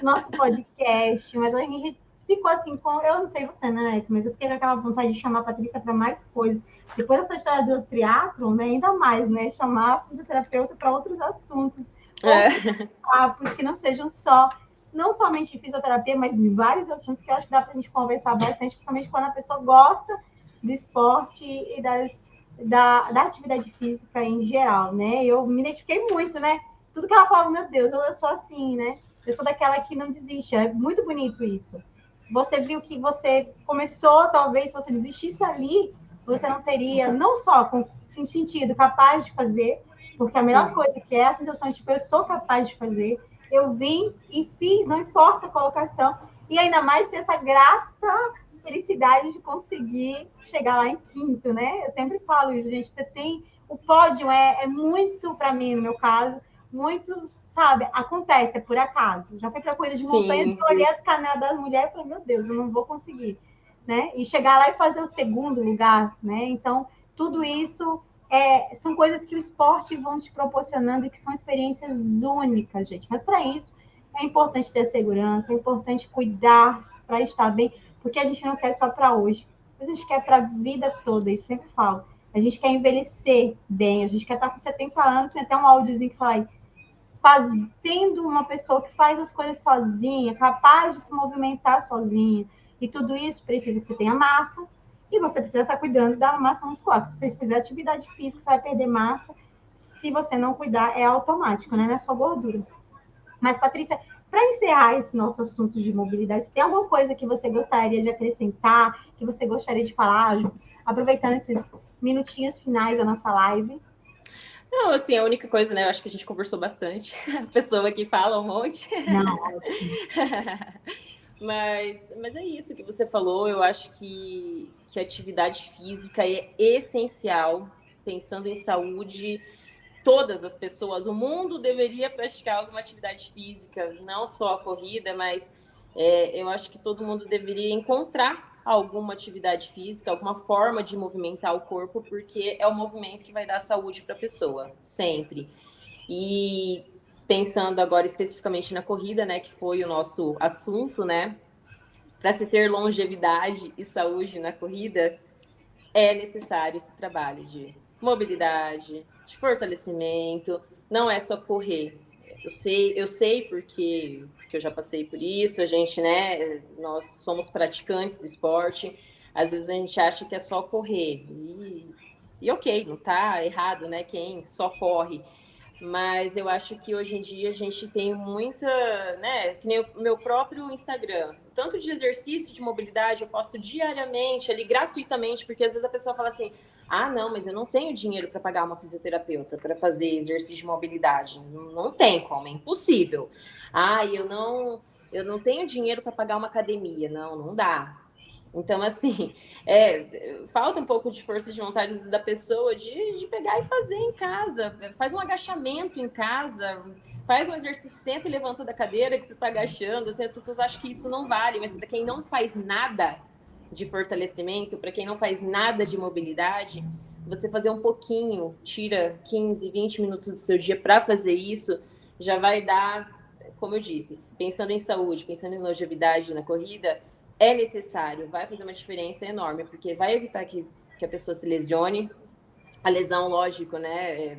Nosso podcast, mas a gente ficou assim, eu não sei você, né, mas eu fiquei com aquela vontade de chamar a Patrícia para mais coisas. Depois dessa história do triatlon, né, ainda mais, né, chamar a fisioterapeuta para outros assuntos, outros papos que não sejam não somente de fisioterapia, mas de vários assuntos que eu acho que dá para a gente conversar bastante, principalmente quando a pessoa gosta do esporte e da atividade física em geral, né? Eu me identifiquei muito, né? Tudo que ela falava, meu Deus, eu sou assim, né? Eu sou daquela que não desiste. É muito bonito isso. Você viu que você começou, talvez, se você desistisse ali, você não teria, não só com sentido capaz de fazer, porque a melhor coisa que é a sensação de, tipo, eu sou capaz de fazer, eu vim e fiz, não importa a colocação, e ainda mais ter essa grata felicidade de conseguir chegar lá em quinto, né? Eu sempre falo isso, gente, você tem, o pódio é muito, para mim, no meu caso, muito, sabe, acontece, é por acaso. Já fui para corrida de montanha, eu olhei as canelas das mulheres e falei, meu Deus, eu não vou conseguir, né? E chegar lá e fazer o segundo lugar, né? Então, tudo isso são coisas que o esporte vão te proporcionando e que são experiências únicas, gente. Mas para isso, É importante ter segurança, é importante cuidar para estar bem, porque a gente não quer só para hoje, a gente quer para a vida toda, isso sempre falo. A gente quer envelhecer bem, a gente quer estar com 70 anos, tem até um áudiozinho que fala aí, fazendo uma pessoa que faz as coisas sozinha, capaz de se movimentar sozinha. E tudo isso precisa que você tenha massa, e você precisa estar cuidando da massa muscular. Se você fizer atividade física, você vai perder massa. Se você não cuidar, é automático, né? Não é só gordura. Mas, Patrícia, para encerrar esse nosso assunto de mobilidade, tem alguma coisa que você gostaria de acrescentar, que você gostaria de falar, aproveitando esses minutinhos finais da nossa live? Não, assim, a única coisa, né? Eu acho que a gente conversou bastante. A pessoa que fala um monte. Não. Mas é isso que você falou. Eu acho que a atividade física é essencial, pensando em saúde. Todas as pessoas, o mundo deveria praticar alguma atividade física, não só a corrida, mas eu acho que todo mundo deveria encontrar alguma atividade física, alguma forma de movimentar o corpo, porque é o movimento que vai dar saúde para a pessoa, sempre. E pensando agora especificamente na corrida, né, que foi o nosso assunto, né, para se ter longevidade e saúde na corrida, é necessário esse trabalho de mobilidade, de fortalecimento, não é só correr. Eu sei porque eu já passei por isso, a gente, né, nós somos praticantes do esporte, às vezes a gente acha que é só correr, e ok, não tá errado, né, quem só corre, mas eu acho que hoje em dia a gente tem muita, né, que nem o meu próprio Instagram, tanto de exercício, de mobilidade, eu posto diariamente ali, gratuitamente, porque às vezes a pessoa fala assim, ah, não, mas eu não tenho dinheiro para pagar uma fisioterapeuta para fazer exercício de mobilidade, não tem como, é impossível. Ah, eu não tenho dinheiro para pagar uma academia, não dá. Então, assim, falta um pouco de força de vontade às vezes, da pessoa de pegar e fazer em casa. Faz um agachamento em casa, faz um exercício, senta e levanta da cadeira que você está agachando. Assim, as pessoas acham que isso não vale, mas para quem não faz nada de fortalecimento, para quem não faz nada de mobilidade, você fazer um pouquinho, tira 15, 20 minutos do seu dia para fazer isso, já vai dar, como eu disse, pensando em saúde, pensando em longevidade na corrida, é necessário, vai fazer uma diferença enorme, porque vai evitar que a pessoa se lesione. A lesão, lógico, né?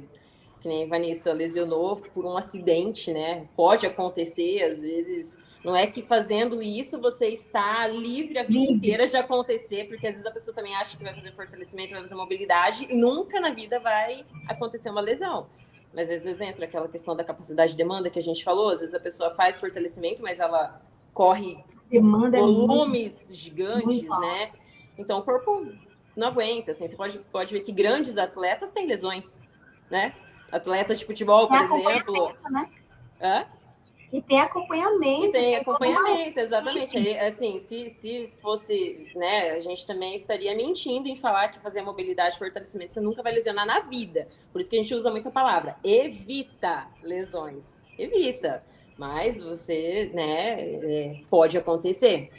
Que nem a Vanessa lesionou por um acidente, né? Pode acontecer, às vezes. Não é que fazendo isso você está livre a vida inteira de acontecer, porque às vezes a pessoa também acha que vai fazer fortalecimento, vai fazer mobilidade, e nunca na vida vai acontecer uma lesão. Mas às vezes entra aquela questão da capacidade de demanda que a gente falou, às vezes a pessoa faz fortalecimento, mas ela corre volumes gigantes, né? Então o corpo não aguenta, assim, você pode ver que grandes atletas têm lesões, né? Atletas de futebol, por exemplo. Né? Hã? E tem acompanhamento. E tem acompanhamento, exatamente. Aí, assim, se fosse, né, a gente também estaria mentindo em falar que fazer mobilidade e fortalecimento você nunca vai lesionar na vida. Por isso que a gente usa muito a palavra. Evita lesões. Evita. Mas você, né, pode acontecer.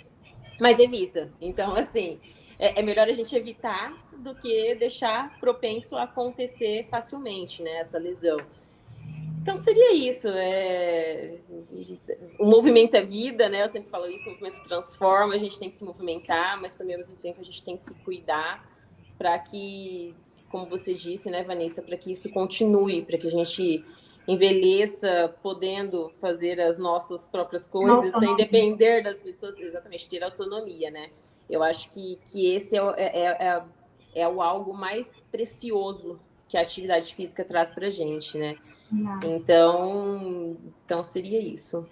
Mas evita. Então, assim, é melhor a gente evitar do que deixar propenso a acontecer facilmente, né, essa lesão. Então, seria isso. O movimento é vida, né? Eu sempre falo isso, o movimento transforma, a gente tem que se movimentar, mas também, ao mesmo tempo, a gente tem que se cuidar para que, como você disse, né, Vanessa, para que isso continue, para que a gente envelheça podendo fazer as nossas próprias coisas, sem depender das pessoas, exatamente, ter autonomia, né? Eu acho que esse é o algo mais precioso que a atividade física traz para a gente, né? Então seria isso.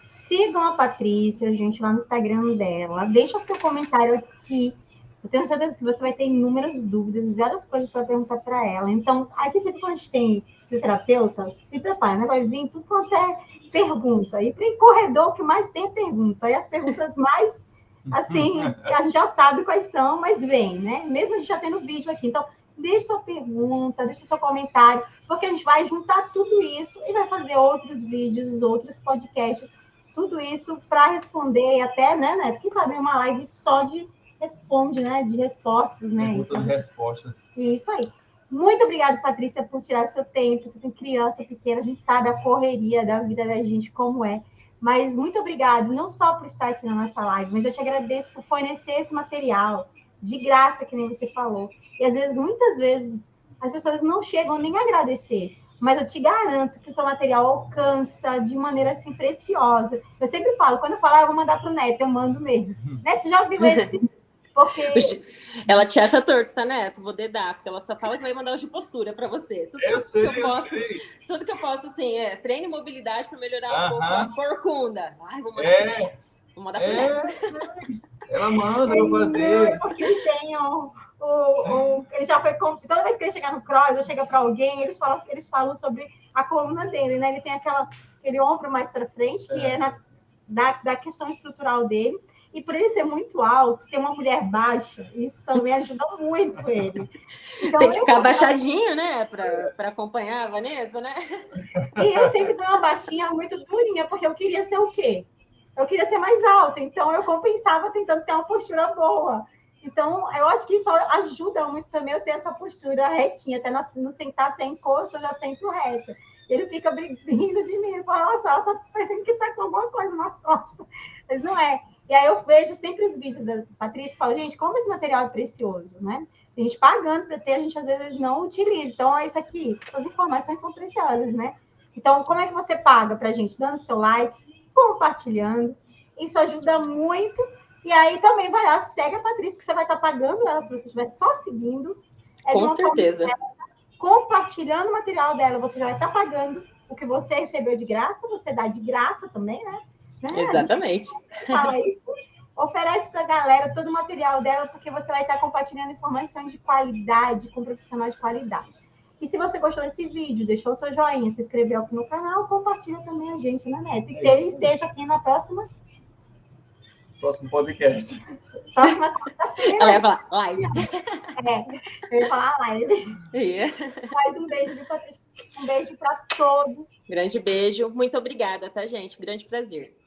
Sigam a Patrícia, gente, lá no Instagram dela. Deixa seu comentário aqui. Eu tenho certeza que você vai ter inúmeras dúvidas, várias coisas para perguntar para ela. Então, aqui sempre que a gente tem fisioterapeuta, se prepara, né? Vai vir tudo quanto é pergunta. E tem corredor, o que mais tem é pergunta. E as perguntas mais, assim, a gente já sabe quais são, mas vem, né? Mesmo a gente já tendo vídeo aqui. Então, deixe sua pergunta, deixe seu comentário, porque a gente vai juntar tudo isso e vai fazer outros vídeos, outros podcasts, tudo isso para responder até, né, Neto? Quem sabe uma live só de responde, né? De respostas, né? Perguntas e respostas. Isso aí. Muito obrigada, Patrícia, por tirar o seu tempo. Você tem criança pequena, a gente sabe a correria da vida da gente como é. Mas muito obrigada, não só por estar aqui na nossa live, mas eu te agradeço por fornecer esse material de graça, que nem você falou. E às vezes, muitas vezes, as pessoas não chegam nem a agradecer. Mas eu te garanto que o seu material alcança de maneira assim preciosa. Eu sempre falo, quando eu falo, eu vou mandar para o Neto, eu mando mesmo. Neto, já viu esse? Porque... Ela te acha torto, tá, Neto? Vou dedar, porque ela só fala que vai mandar hoje de postura para você. Tudo que eu posto, assim, treino e mobilidade para melhorar um pouco a corcunda. Ai, vou mandar pro Neto. Vou mandar pro Neto. Ela manda eu fazer. Porque ele tem ele já foi... Toda vez que ele chegar no cross, ou chega para alguém, eles falam sobre a coluna dele, né? Ele tem aquele ombro mais para frente, que é da questão estrutural dele. E por ele ser muito alto, ter uma mulher baixa, isso também ajuda muito ele. Então, tem que ficar abaixadinho, né? Para acompanhar a Vanessa, né? E eu sempre dei uma baixinha muito durinha, porque eu queria ser o quê? Eu queria ser mais alta, então eu compensava tentando ter uma postura boa. Então, eu acho que isso ajuda muito também eu ter essa postura retinha, até no sentar sem encosto, eu já sento reta. Ele fica rindo de mim, ele fala, nossa, ela tá parecendo que tá com alguma coisa nas costas. Mas não é. E aí eu vejo sempre os vídeos da Patrícia e falo, gente, como esse material é precioso, né? A gente pagando para ter, a gente às vezes não utiliza. Então, é isso aqui, as informações são preciosas, né? Então, como é que você paga para a gente? Dando seu like, compartilhando. Isso ajuda muito. E aí também vai lá, segue a Patrícia, que você vai estar pagando ela se você estiver só seguindo. Com certeza. Compartilhando o material dela, você já vai estar pagando o que você recebeu de graça, você dá de graça também, né? Exatamente. Fala isso. Oferece para a galera todo o material dela, porque você vai estar compartilhando informações de qualidade com profissionais de qualidade. E se você gostou desse vídeo, deixou seu joinha, se inscreveu aqui no canal, compartilha também a gente na net. E esteja aqui na próximo podcast. Próxima quarta-feira. Ela ia falar live. Eu ia falar live. Mais um beijo, Patrícia. Um beijo para todos. Grande beijo. Muito obrigada, tá, gente? Grande prazer.